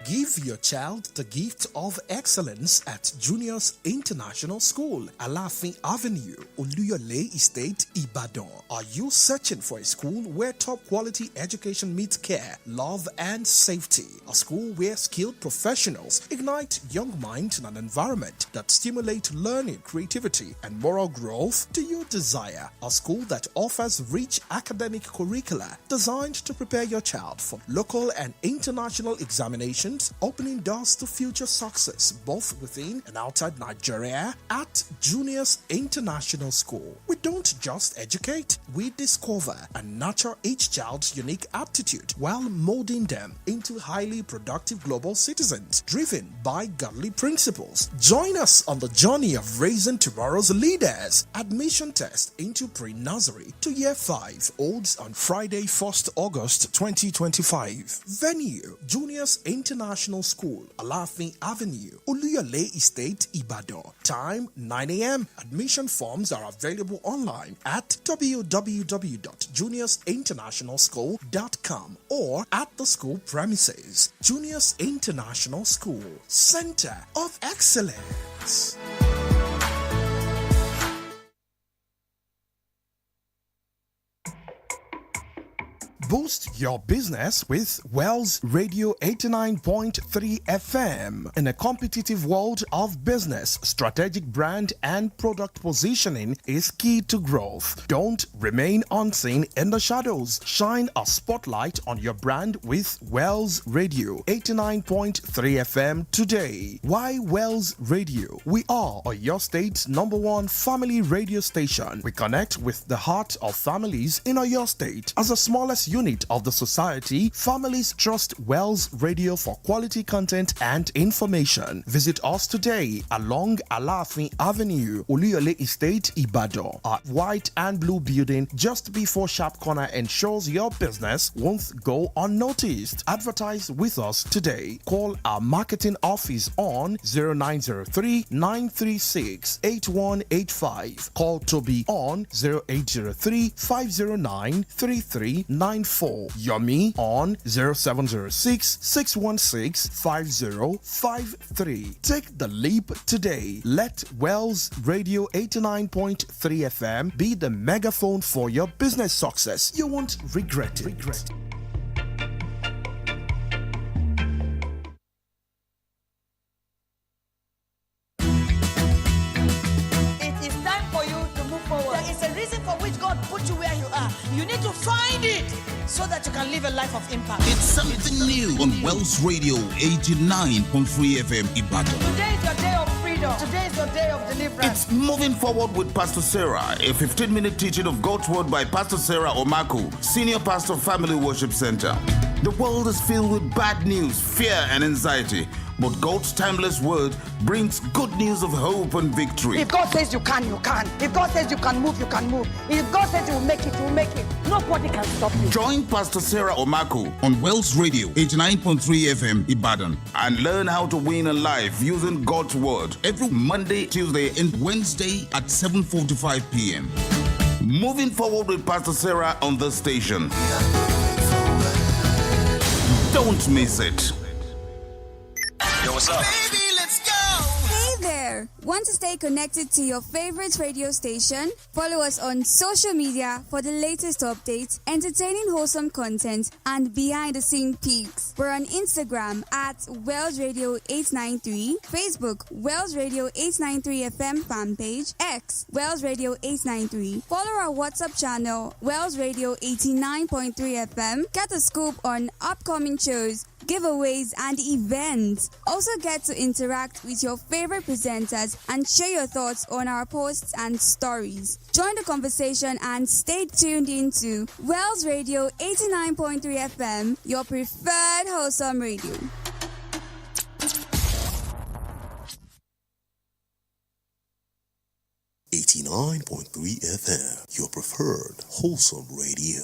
Give your child the gift of excellence at Junior's International School, Alafin Avenue, Oluyole Estate, Ibadan. Are you searching for a school where top quality education meets care, love, and safety? A school where skilled professionals ignite young minds in an environment that stimulates learning, creativity, and moral growth? Do you desire a school that offers rich academic curricula designed to prepare your child for local and international examinations, opening doors to future success both within and outside Nigeria? At Junior's International School, we don't just educate, we discover and nurture each child's unique aptitude while molding them into highly productive global citizens driven by godly principles. Join us on the journey of raising tomorrow's leaders. Admission test into pre-nursery to year 5 holds on Friday, 1st August 2025. Venue, Junior's International School, Alafin Avenue, Oluyole Estate, Ibadan. Time 9 a.m. Admission forms are available online at www.juniorsinternationalschool.com or at the school premises. Junior's International School, Center of Excellence. Boost your business with Wells Radio 89.3 FM. In a competitive world of business, strategic brand and product positioning is key to growth. Don't remain unseen in the shadows. Shine a spotlight on your brand with Wells Radio 89.3 FM today. Why Wells Radio? We are your state's #1 family radio station. We connect with the heart of families in your state. As the smallest unit of the society, families trust Wells Radio for quality content and information. Visit us today along Alafin Avenue, Oluyole Estate, Ibadan. Our white and blue building just before Sharp Corner ensures your business won't go unnoticed. Advertise with us today. Call our marketing office on 0903 936 8185. Call Toby on 0803 509 3394. Yomi on 0706 616 5053. Take the leap today. Let Wells Radio 89.3 FM be the megaphone for your business success. You won't regret it. It is time for you to move forward. There is a reason for which God put you where you are. You need to find it so that you can live a life of impact. It's something new on Wells Radio 89.3 FM Ibadan. Today is your day of freedom. Today is your day of deliverance. It's Moving Forward with Pastor Sarah, a 15-minute teaching of God's Word by Pastor Sarah Omaku, Senior Pastor, Family Worship Center. The world is filled with bad news, fear, and anxiety, but God's timeless word brings good news of hope and victory. If God says you can, you can. If God says you can move, you can move. If God says you will make it, you will make it. Nobody can stop you. Join Pastor Sarah Omaku on Wells Radio 89.3 FM Ibadan and learn how to win a life using God's word every Monday, Tuesday, and Wednesday at 7:45 p.m. Moving Forward with Pastor Sarah on the station. Don't miss it. Yo, what's up? Baby, let's go. Hey there! Want to stay connected to your favorite radio station? Follow us on social media for the latest updates, entertaining wholesome content, and behind-the-scene peaks. We're on Instagram at Wells Radio 893, Facebook Wells Radio 893 FM fan page, X Wells Radio 893. Follow our WhatsApp channel Wells Radio 89.3 FM. Get a scoop on upcoming shows, giveaways, and events. Also get to interact with your favorite presenters and share your thoughts on our posts and stories. Join the conversation and stay tuned into Wells Radio 89.3 FM, your preferred wholesome radio. FM, your preferred wholesome radio.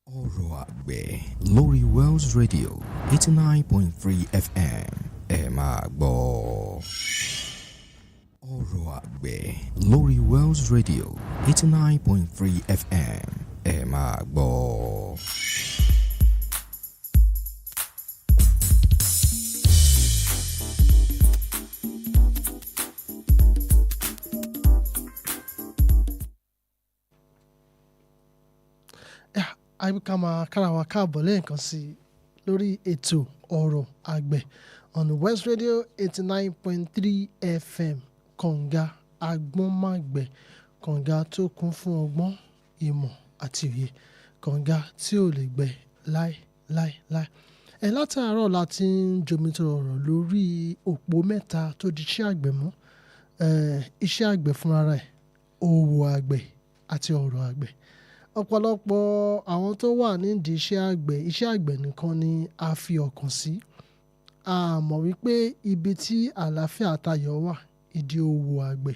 ORO AGBE lórí Wells Radio 89.3 FM ẹ máa gbọ́. ORO AGBE lórí Wells Radio 89.3 FM ẹ máa gbọ́. Àyíká máa kára wa káàbọ̀ lẹ́ẹ̀kan sí i lórí ètò ọ̀rọ̀ àgbẹ̀ on West Radio 89.3 FM kọ̀ǹga agbọ́nmágbẹ̀ kọ̀ǹga tó kún fún ọgbọ́n ìmọ̀ àti òye kọ̀ǹga tí ò lè gbẹ láéláéláé. Látàárọ̀ la ti ń jomitoro ọ̀rọ̀ lórí òpó mẹ́ta tó di iṣẹ́ àgbẹ̀ mú iṣẹ́ àgbẹ̀ fúnra rẹ̀, òwò àgbẹ̀ àti ọ̀rọ̀ àgbẹ̀. Ọ̀pọ̀lọpọ̀ àwọn tó wà nídìí iṣẹ́ àgbẹ̀ nìkan ni a fi ọkàn sí. A mọ̀ wípé ibi tí àlàáfíà àtayọ̀ wà, ìdí òwò àgbẹ̀.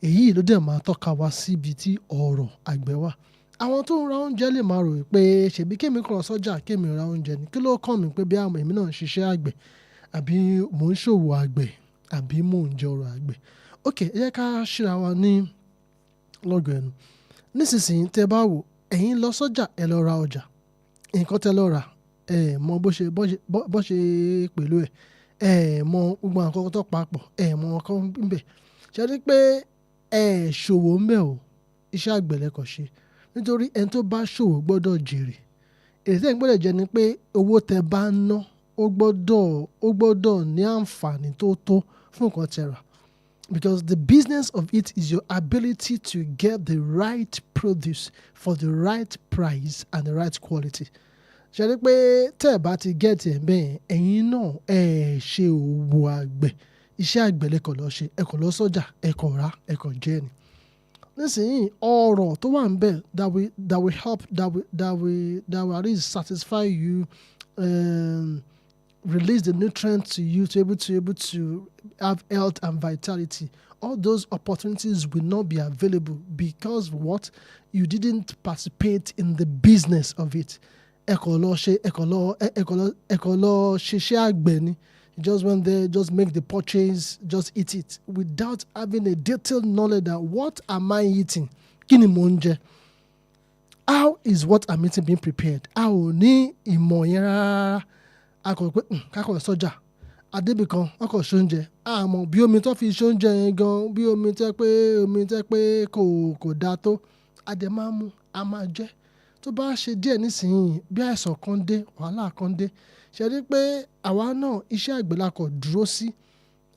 Èyí ló dẹ̀ máa tọ́ka wá síbi tí ọ̀rọ̀ àgbẹ̀ wà. Àwọn tó ń ra oúnjẹ lè máa rò wípé ṣèbí kémi kàn lọ sọ́jà kémi ra oúnjẹ ni, kí ló kàn mí pé bí àwọn èmi náà ń ṣiṣẹ́ àgbẹ̀ àbí mò ń ṣòwò àgbẹ̀ àbí mò ń jẹ ọrọ̀ àgbẹ̀. Ẹ jẹ́ ká ṣíra wa ní lọ́gọ̀ ẹnu. Nísinsìnyí tẹ́ bá wò, ẹ̀yin lọ sọ́jà ẹ lọ ra ọjà, nǹkan tẹ́ lọ rà ẹ mọ bó ṣe pẹ̀lú ẹ mọ gbogbo nǹkan tó papọ̀ mọ nǹkan ń bẹ̀. Ṣé rí pé ṣòwò ń bẹ̀ o, iṣẹ́ àgbẹ̀ lẹ́kọ̀ọ́ ṣe, nítorí ẹni tó bá ṣòwò gbọ́dọ̀ jèrè. Èrè tẹ́ ń gbọ́dọ̀ jẹ́ ni pé owó tẹ́ bá ń ná ó gbọ́dọ̀ ní àǹfààní tó fún nǹkan tẹ́ rà. Because the business of it is your ability to get the right produce for the right price and the right quality. Ṣé rí pé tẹ́ ẹ̀ bá ti get ẹ̀ bẹ́ẹ̀, ẹ̀yin náà ṣe òwò àgbẹ̀, iṣẹ́ àgbẹ̀ lẹ́kọ̀ọ́ lọ ṣe, ẹ̀kọ́ lọ sọ́jà, ẹ̀kọ́ rà, ẹ̀kọ́ jẹ ni. Nísìnyí ọ̀rọ̀ tó wà ń bẹ̀ that will help that will at least satisfy you, release the nutrients to you to be able to have health and vitality. All those opportunities will not be available because what? You didn't participate in the business of it. Just went there, just make the purchase, just eat it without having a detailed knowledge that what am I eating? Kini mo ń jẹ? How is what I'm eating being prepared? A ò ní ìmọ̀ yẹn rárá. A kò pé kákọ̀ sọ́jà adébìkan ọkọ̀ ṣóúnjẹ àmọ́ bí omi tó fi ṣóúnjẹ yẹn gan, bí omi tẹ́ pé kò dáa tó, adé máa mú a máa jẹ. Tó bá ṣe díẹ̀ nísìnyí bí àìsàn kan dé, wàhálà kan dé, ṣe rí pé àwa náà iṣẹ́ àgbẹ̀ la kò dúró sí,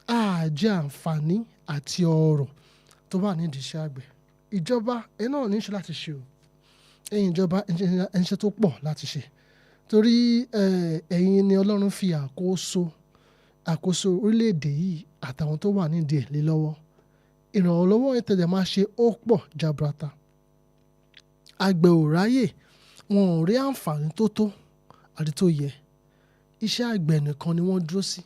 àjẹ àǹfààní àti ọrọ̀ tó wà nídìí iṣẹ́ àgbẹ̀. Ìjọba náà ní í ṣe láti ṣe o. ẹ̀yin ìjọba ẹ̀ṣẹ̀ tó pọ̀ láti ṣe torí ẹ̀yin ni Ọlọ́run fi àkóso orílẹ̀-èdè yìí àtàwọn tó wà nídìí ẹ̀ lé lọ́wọ́ ìrànlọ́wọ́ ìtẹ̀lẹ̀ máa ṣe ó pọ̀ jaburata àgbẹ̀ ò ráyè wọn ò rí àǹfààní tó tó àti tó yẹ iṣẹ́ àgbẹ̀ nìkan ni wọ́n dúró sí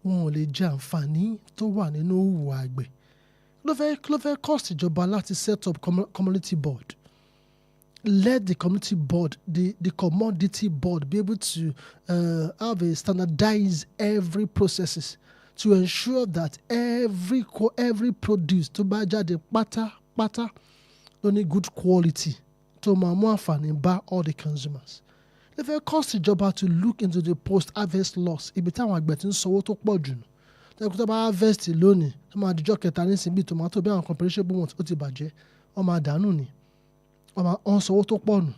wọn ò lè jẹ àǹfààní tó wà nínú òwò àgbẹ̀ kí ló fẹ́ cost ìjọba láti set up community board. Let the community board, the commodity board be able to have a standardize every processes to ensure that every produce tó bá jáde pátápátá ló ní good quality tó máa mú àǹfààní bá all the consumers. If it costs ìjọba to look into the post-harvest loss, ibi táwọn àgbẹ̀ ti ń sanwó tó pọ̀ jù nù. Tó bá harvest lónìí, tó máa dijọ́ kẹta nísìnyí bí tomato bí àwọn comparable ones ó ti bàjẹ́, wọ́n máa dànù ni. Wọ́n sanwó tó pọ̀ nù.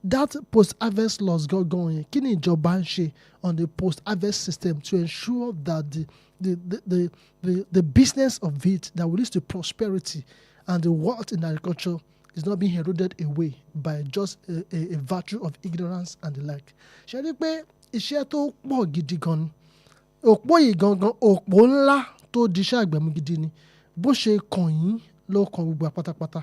That post-harvest loss gangan yẹn, kí ni ìjọba ń ṣe on the post-harvest system to ensure that the business of it that will lead to prosperity and the wealth in agriculture is not being eroded away by just a virtue of ignorance and the like. Ṣé rí pé iṣẹ́ tó pọ̀ gidi gan ni òpó yìí gangan òpó ńlá tó di iṣẹ́ àgbẹ̀ mú gidi ni bó ṣe kàn yín ló kàn gbogbo pátápátá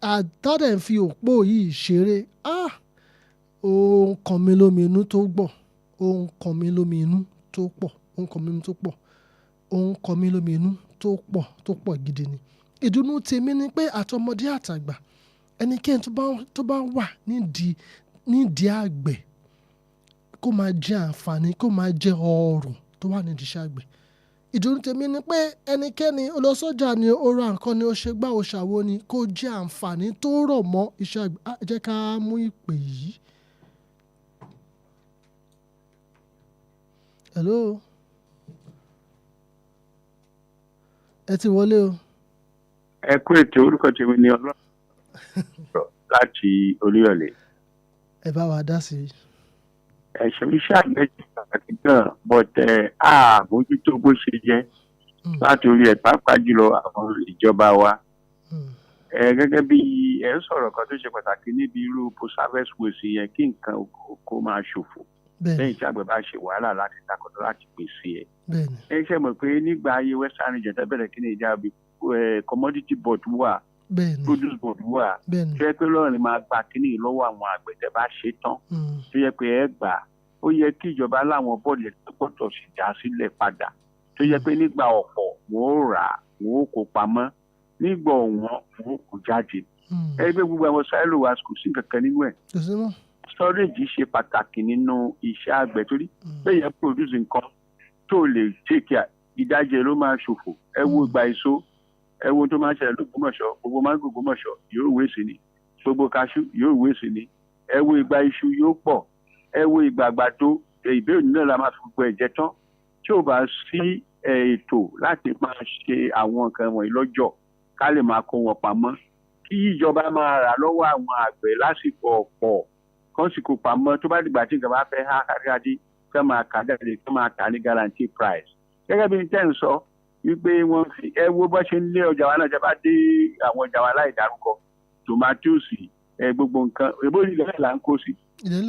àtàdẹ̀ ń fi òpó yìí ṣeré ó ń kàn mí lómi inú tó gbọ̀ ó ń kàn mí lómi inú tó pọ̀ ó ń kàn mí lómi tó pọ̀ ó ń kàn mí lómi inú tó pọ̀ gidi ni. Ìdùnnú tèmi ni pé àtọmọdé àtàgbà ẹnikẹ́ni tó bá wà nídìí àgbẹ̀ kó máa jẹ àǹfààní kó máa jẹ ọrọ̀ tó wà nídìí iṣẹ́ àgbẹ̀. Ìdùnnú tèmi ni pé ẹnikẹ́ni ó lọ sọ́jà ni ó ra nǹkan ni ó ṣe gbá ó ṣàwo ni kó jẹ àǹfààní tó rọ̀ mọ́ iṣẹ́ àgbẹ̀. Jẹ́ ká mú ìpè yìí. Hello. Ẹ ti wọlé o. Ẹ kú ètò orúkọ tèmi ní Ọlọ́run láti Olúyọ̀lé. Ẹ bá wa dá sí i. Ẹ̀ṣẹ̀ iṣẹ́ àgbẹ̀ ti pàtàkì gan bọ̀tẹ̀ àmójútó bó ṣe jẹ́ láti orí ẹ̀ pàápàá jùlọ àwọn ìjọba wa. Gẹ́gẹ́ bí ẹ ń sọ̀rọ̀ kan tó ṣe pàtàkì níbi irú post-harvest waste yẹn kí nǹkan kó máa ṣòfò lẹ́yìn tí àgbẹ̀ bá ṣe wàhálà láti takọ̀tọ̀ láti pèsè ẹ̀. Ẹ ṣe mọ̀ pé nígbà ayé Western region tẹ́bẹ̀rẹ̀ kí ni ìjà bí commodity board wà produce board wà tó yẹ pé lọ́rùn ni máa gba kíní lọ́wọ́ àwọn àgbẹ̀ tẹ́ bá ṣe tán tó yẹ pé ẹ gbà ó yẹ kí ìjọba láwọn bọ́ọ̀lù tó gbọ́dọ̀ sì já sílẹ̀ padà tó yẹ pé nígbà ọ̀pọ̀ wọ́n ó rà wọ́n ó kó pamọ́ nígbà ọ̀wọ́n wọ́n ó kó jáde. Ẹgbẹ́ gbogbo àwọn sáìlò wa kò sí kankan nínú ẹ̀. Storage ṣe pàtàkì nínú iṣẹ́ àgbẹ̀ torí bẹ́ẹ̀ yẹn produce nǹkan tó lè take care ìdájẹ́ ló máa ṣòfò ẹ wo ìgbà èso ẹ wo tó máa ń ṣẹlẹ̀ lÓgbómọ̀ṣọ́ gbogbo máńgò Ògbómọ̀ṣọ́ yóò wé sí ni gbogbo kaṣú yóò wé sí ni ẹ wo ìgbà iṣu yóò pọ̀ ẹ wo ìgbà àgbàdo ìbéèrè náà la máa fi gbogbo ẹ̀jẹ̀ tán tí ò bá sí ètò láti máa ṣe àwọn nǹkan wọ̀nyí lọ́jọ́ ká lè máa kó wọn pamọ́ kí ìjọba máa rà lọ́wọ́ àwọn àgbẹ̀ lásìkò ọ̀pọ̀ kán sì kó pamọ́ tó bá dìgbà tí nǹkan bá fẹ́ há káríkájí kán máa kà jáde kán máa kà ní guarantee price gẹ́gẹ́ bí n tẹ́ ń sọ wípé wọ́n fi ẹ wo bó ṣe ń lé ọjà wa náà jẹ́ bá dé àwọn ọjà wa láì dárúkọ tòmátòsì gbogbo nǹkan èbó ilẹ̀ là ń kó sí.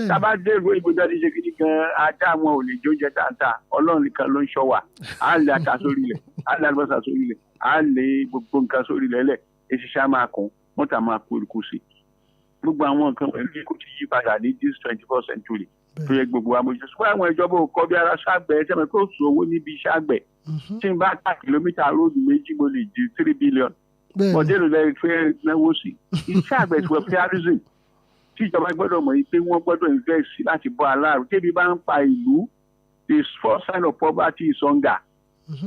tá a bá dé ìlú ìbò jáde ṣe kìíní gan ajá wọn ò lè jó oúnjẹ táǹtà Ọlọ́run nìkan ló ń ṣọ́ wa á lè ata sórí ilẹ̀ á lè àlùbọ́sà sórí ilẹ̀ á lè gbogbo nǹkan sórí ilẹ̀ lẹ̀ eṣiṣẹ́ máa kún mọ́tà máa kó eruku sí. gbogbo àwọn nǹkan pẹ̀lú kò ti yí padà ní this 21st century tó yẹ gbogbo amójútó ṣùgbọ́n àwọn ìjọba ò kọ́ bí ara ṣàgbẹ̀ ṣẹ́mi kó sọ owó níbi iṣẹ́ àgbẹ̀ tí n bá ta kìlómítà róòdù méjì mo lè di 3 billion mọ̀dẹ́lù lẹ́yìn fẹ́ náwó sí iṣẹ́ àgbẹ̀ tí wọ́n plagiarism tí ìjọba gbọ́dọ̀ mọ̀ yìí pé wọ́n gbọ́dọ̀ invest láti bọ́ aláàrú débi bá ń pa ìlú the first sign of poverty is hunger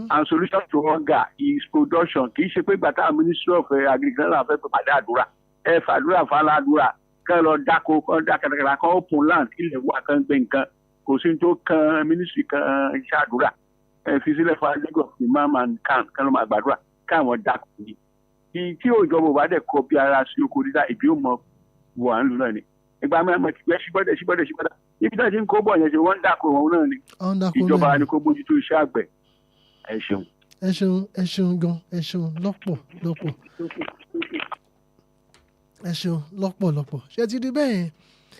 and solution to hunger is production kì í ṣe pé gbàtà ministry of agriculture fẹ́ pè pàdé àdúrà ẹ fàdúrà fàlàdúrà kán lọ dáko kán dákàdàkàdà kán open land ilẹ̀ wà kán gbé nǹkan kò sí tó kan ministry kan iṣẹ́ àdúrà fi sílẹ̀ fún Lagos imam and kán ló máa gbàdúrà káwọn dáko ni tí òjọba ò bá dẹ̀ kọ bí ara sí oko dídá ìbí ò mọ wọ à ń lò náà ni ìgbà mẹ́rin ti gbẹ́ síbọ̀dẹ̀ ibi náà ti ń kó bọ̀ yẹn ṣe wọ́n ń dáko wọn náà ni ìjọba ni kó bójútó iṣẹ́ àgbẹ̀ ẹ ṣeun. ẹ ṣeun gan ẹ ṣeun lọ́pọ̀. ẹ ṣeun lọ́pọ̀lọpọ̀ ṣe ti di bẹ́ẹ̀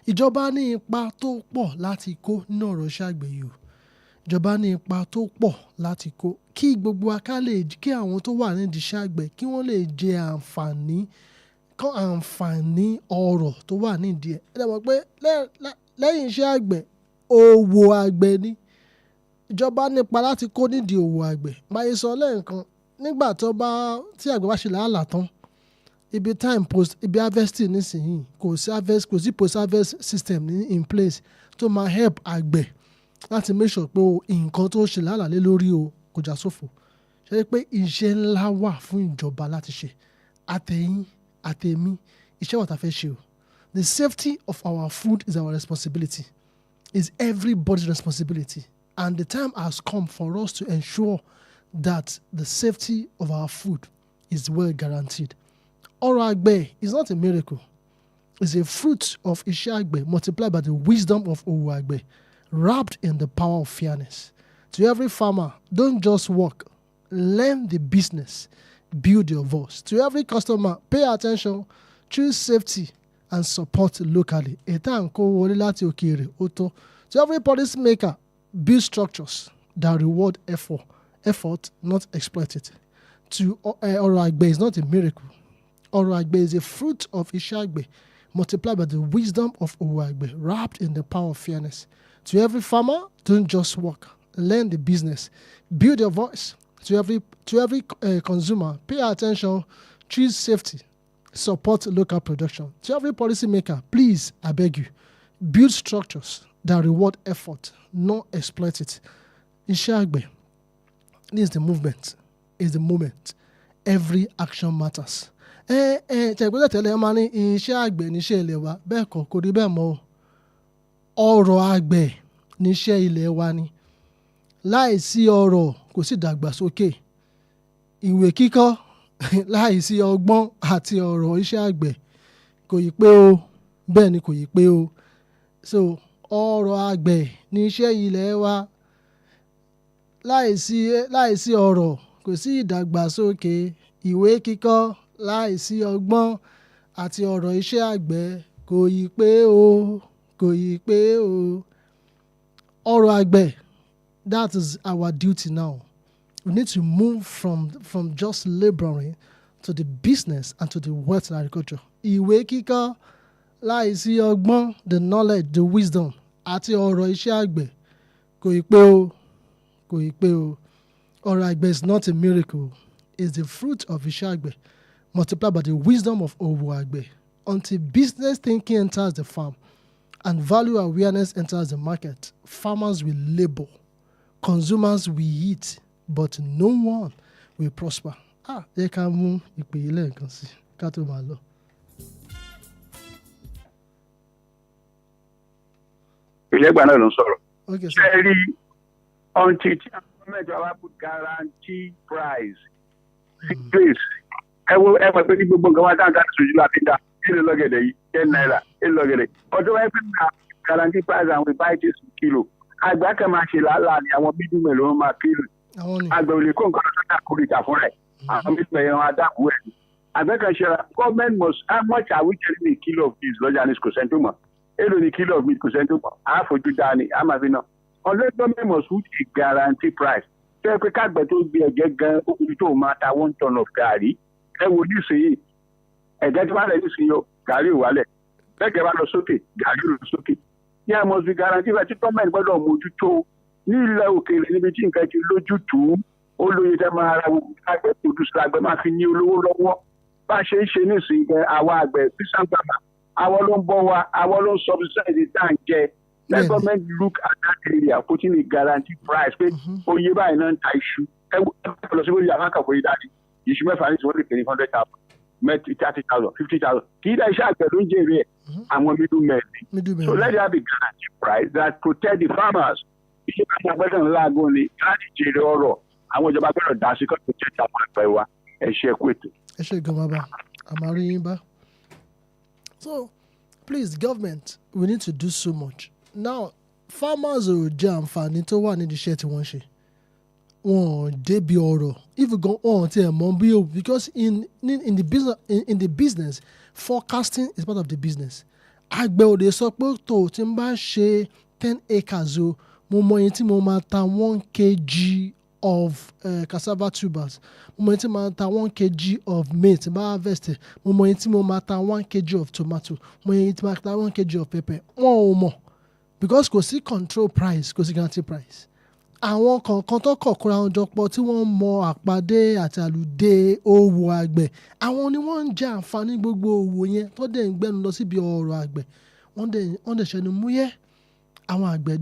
ìjọba ní ipa tó pọ̀ láti kó nínú ọ̀rọ̀ iṣẹ́ àgbẹ̀ yìí o ìjọba ní ipa tó pọ̀ láti kó kí gbogbo kí àwọn tó wà nídìí iṣẹ́ àgbẹ̀ kí wọ́n lè jẹ àǹfààní ọrọ̀ tó wà nídìí ẹ̀ ẹ mọ̀ pé lẹ́yìn iṣẹ́ àgbẹ̀ òwò àgbẹ̀ ni ìjọba nípa láti kó nídìí òwò àgbẹ̀ báyé sọ lẹ́ẹ̀kan nígbà tí àgbẹ̀ bá ṣe làálàá tán ibi harvesting nísìnyí kò sí post harvest system in place tó máa help àgbẹ̀ láti make sure pé nǹkan tó ṣe làálàá lé lórí o kò já sófo ṣe pé iṣẹ́ ńlá wà fún ìjọba láti ṣe àtẹ̀yìn àtẹ̀mí iṣẹ́ wà tá a fẹ́ ṣe o the safety of our food is our responsibility is everybody's responsibility and the time has come for us to ensure that the safety of our food is well guaranteed. ORO AGBE is not a miracle. It's a fruit of Iṣẹ́ Àgbẹ̀ multiplied by the wisdom of ORO AGBE, wrapped in the power of fairness. To every farmer, don't just work, learn the business, build your voice. To every customer, pay attention, choose safety, and support locally. To every policy maker, build structures that reward effort, not exploit it. To ORO AGBE is not a miracle. ORO AGBE is a fruit of Iṣẹ́ Àgbẹ̀, multiplied by the wisdom of ORO AGBE, wrapped in the power of fairness. To every farmer, don't just work, learn the business, build your voice. To every consumer, pay attention, choose safety, support local production. To every policymaker, please, I beg you, build structures that reward effort, not exploit it. Iṣẹ́ Àgbẹ̀, this is the movement, is the moment. Every action matters. Tẹ̀gbọ́dọ̀ tẹ́lẹ̀ ẹ máa ní iṣẹ́ àgbẹ̀ níṣẹ́ ilẹ̀ wa bẹ́ẹ̀ kọ́ kò rí bẹ́ẹ̀ mọ́ o. Ọrọ̀ àgbẹ̀ níṣẹ́ ilẹ̀ wa ni. Láìsí ọrọ̀ kò sí ìdàgbàsókè. Ìwé kíkọ́ láìsí ọgbọ́n àti ọ̀rọ̀ iṣẹ́ àgbẹ̀ kò yí pé o, bẹ́ẹ̀ ni kò yí pé o. So ọrọ̀ àgbẹ̀ níṣẹ́ ilẹ̀ wa. Láìsí ọrọ̀ kò sí ìdàgbàsókè. Ìwé kíkọ́ láìsí ọgbọ́n àti ọ̀rọ̀ iṣẹ́ àgbẹ̀ kò yí pé o, kò yí pé o. Ọrọ̀ àgbẹ̀, that is our duty now. We need to move from just laboring to the business and to the wealth in agriculture. Ìwé kíkọ́ láìsí ọgbọ́n, the knowledge, the wisdom àti ọ̀rọ̀ iṣẹ́ àgbẹ̀ kò yí pé o, kò yí pé o. Ọrọ̀ àgbẹ̀ is not a miracle. It's the fruit of Iṣẹ́ Àgbẹ̀, multiplied by the wisdom of ORO AGBE. Until business thinking enters the farm and value awareness enters the market, farmers will labor, consumers will eat, but no one will prosper. Yẹ ká mú ìpè yìí lẹ́ẹ̀kan sí ká tó máa lọ. ìlẹ́gbà náà ló ń sọ̀rọ̀. Okay, ṣe rí until tí àwọn mẹ́jọ wa put guarantee price six days ẹ mọ̀ pé ní gbogbo nǹkan wá dáńtà sojú láti dá èlò lọ́gẹ̀dẹ̀ yìí $10 èlò lọ́gẹ̀dẹ̀ ọdún wáyé pé guarantee price àwọn ìbáyìí kìlò àgbà kan máa ṣe làálàá ni àwọn bídùn mẹ́lò wọn máa kìlò àgbẹ̀ ò lè kó nǹkan lọ́sọ̀ dà kórè ìta fún rẹ̀ àwọn bídùn mẹ́lò wọn adàkú ẹ̀ àgbẹ̀ kan ṣe government must how much are we selling a kilo of beans lọ́jà ní kò sẹ́ńtò mọ̀ èlò ní kilo of meat kò sẹ́ńtò mọ̀ àáfojú dáa ni àmàfin náà unless government must put a guarantee price tó yẹ pé káàgbẹ̀ tó gbé ẹ̀gẹ́ gan okùnrin tó máa ta 1 ton of gàrí ẹ wo nísìnyí ẹ̀gẹ́ tí wọ́n lẹ̀ nísìnyí o gàrí ò wálẹ̀ bẹ́ẹ̀gẹ́ bá lọ sókè gàrí ò lọ sókè yẹn must be guarantee price tí government gbọ́dọ̀ mójútó ní ilẹ̀ òkèèrè níbi tí nǹkan ti lójútùú ó lóye tẹ́ máa ra àgbẹ̀ producer àgbẹ̀ máa fi ní olówó lọ́wọ́ bá a ṣe ń ṣe nísìnyí gan àwa àgbẹ̀ sísàgbàmà àwọn ló ń bọ́ wa àwọn ló ń subsidize tá à ń jẹ. Let government look at that area, putting a guarantee price. Pé oye báyìí náà ń ta iṣu. Ẹ lọ sí wọ́n yà máa kàwé dáadé. Iṣu mẹ́fà ní ìṣòwò lè pè ní 100,000, 30,000, 50,000. Kì í dá iṣẹ́ àgbẹ̀ ló ń jèrè ẹ̀. Àwọn middlemen. So let there be guarantee price that protect the farmers. Iṣẹ́ àti àgbẹ̀dẹ̀ ńlá agbóhùn ni láti jèrè ọrọ̀. Àwọn ìjọba gbọ́dọ̀ dá sí kọ́ protect àwọn àgbẹ̀ wa. Ẹ ṣe ẹ̀kú ètò. Ẹ ṣe gan bàbá, àmàrí yín bá. So please government, we need to do so much. Now farmers ò jẹ àǹfààní tó wà nídìí iṣẹ́ tí wọ́n ṣe débi ọ̀rọ̀ if gan tí ẹ̀ mọ̀ bí o because in the business forecasting is part of the business. Àgbẹ̀ ò lè sọ pé tó tí n bá ṣe 10 acres o mo mọ iye tí mo máa ta 1 kg of cassava tubers, mo mọ iye tí mo máa ta 1 kg of maize tí bá harvest, mo mọ iye tí mo máa ta 1 kg of tomato, mo mọ iye tí mo máa ta 1 kg of pepper. Wọn ò mọ̀ because kò sí control price, kò sí guarantee price. Àwọn kọ̀ọ̀kan tó kọ̀kọ́ra wọn jọpọ̀ tí wọ́n mọ àpàdé àti àlùdé òwò àgbẹ̀, àwọn ni wọ́n ń jẹ àǹfààní gbogbo òwò yẹn tó dẹ̀ ń gbẹ́nu lọ síbi ọ̀rọ̀ àgbẹ̀. Wọ́n dẹ̀ ṣẹnu múyẹ́. Àwọn àgbẹ̀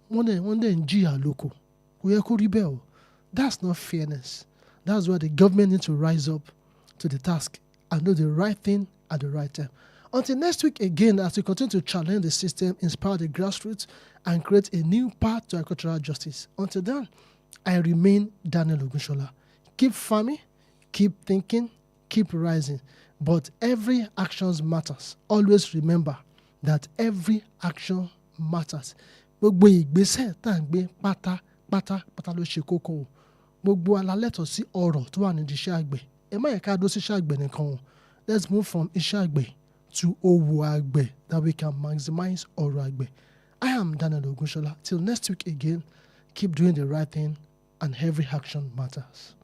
wọ́n dẹ̀ ń jìyà lóko. Kò yẹ kó rí bẹ́ẹ̀ o. That's not fairness. That's why the government needs to rise up to the task and do the right thing at the right time. Until next week again, as we continue to challenge the system, inspire the grassroots, and create a new path to agricultural justice. Until then, I remain Daniel Ogunsola. Keep farming, keep thinking, keep rising. But every action matters. Always remember that every action matters. Gbogbo ìgbésẹ̀ tá à ń gbé pátápátá ló ṣe kókó o. Gbogbo alálẹ̀tọ̀ sí ọ̀rọ̀ tó wà nídìí iṣẹ́ àgbẹ̀. Ẹ má yẹ ká dó sí iṣẹ́ àgbẹ̀ nìkan o. Let's move from iṣẹ́ àgbẹ̀ to òwò àgbẹ̀ that we can maximize ọ̀rọ̀ àgbẹ̀. I am Daniel Ogunsola. Till next week again, keep doing the right thing and every action matters.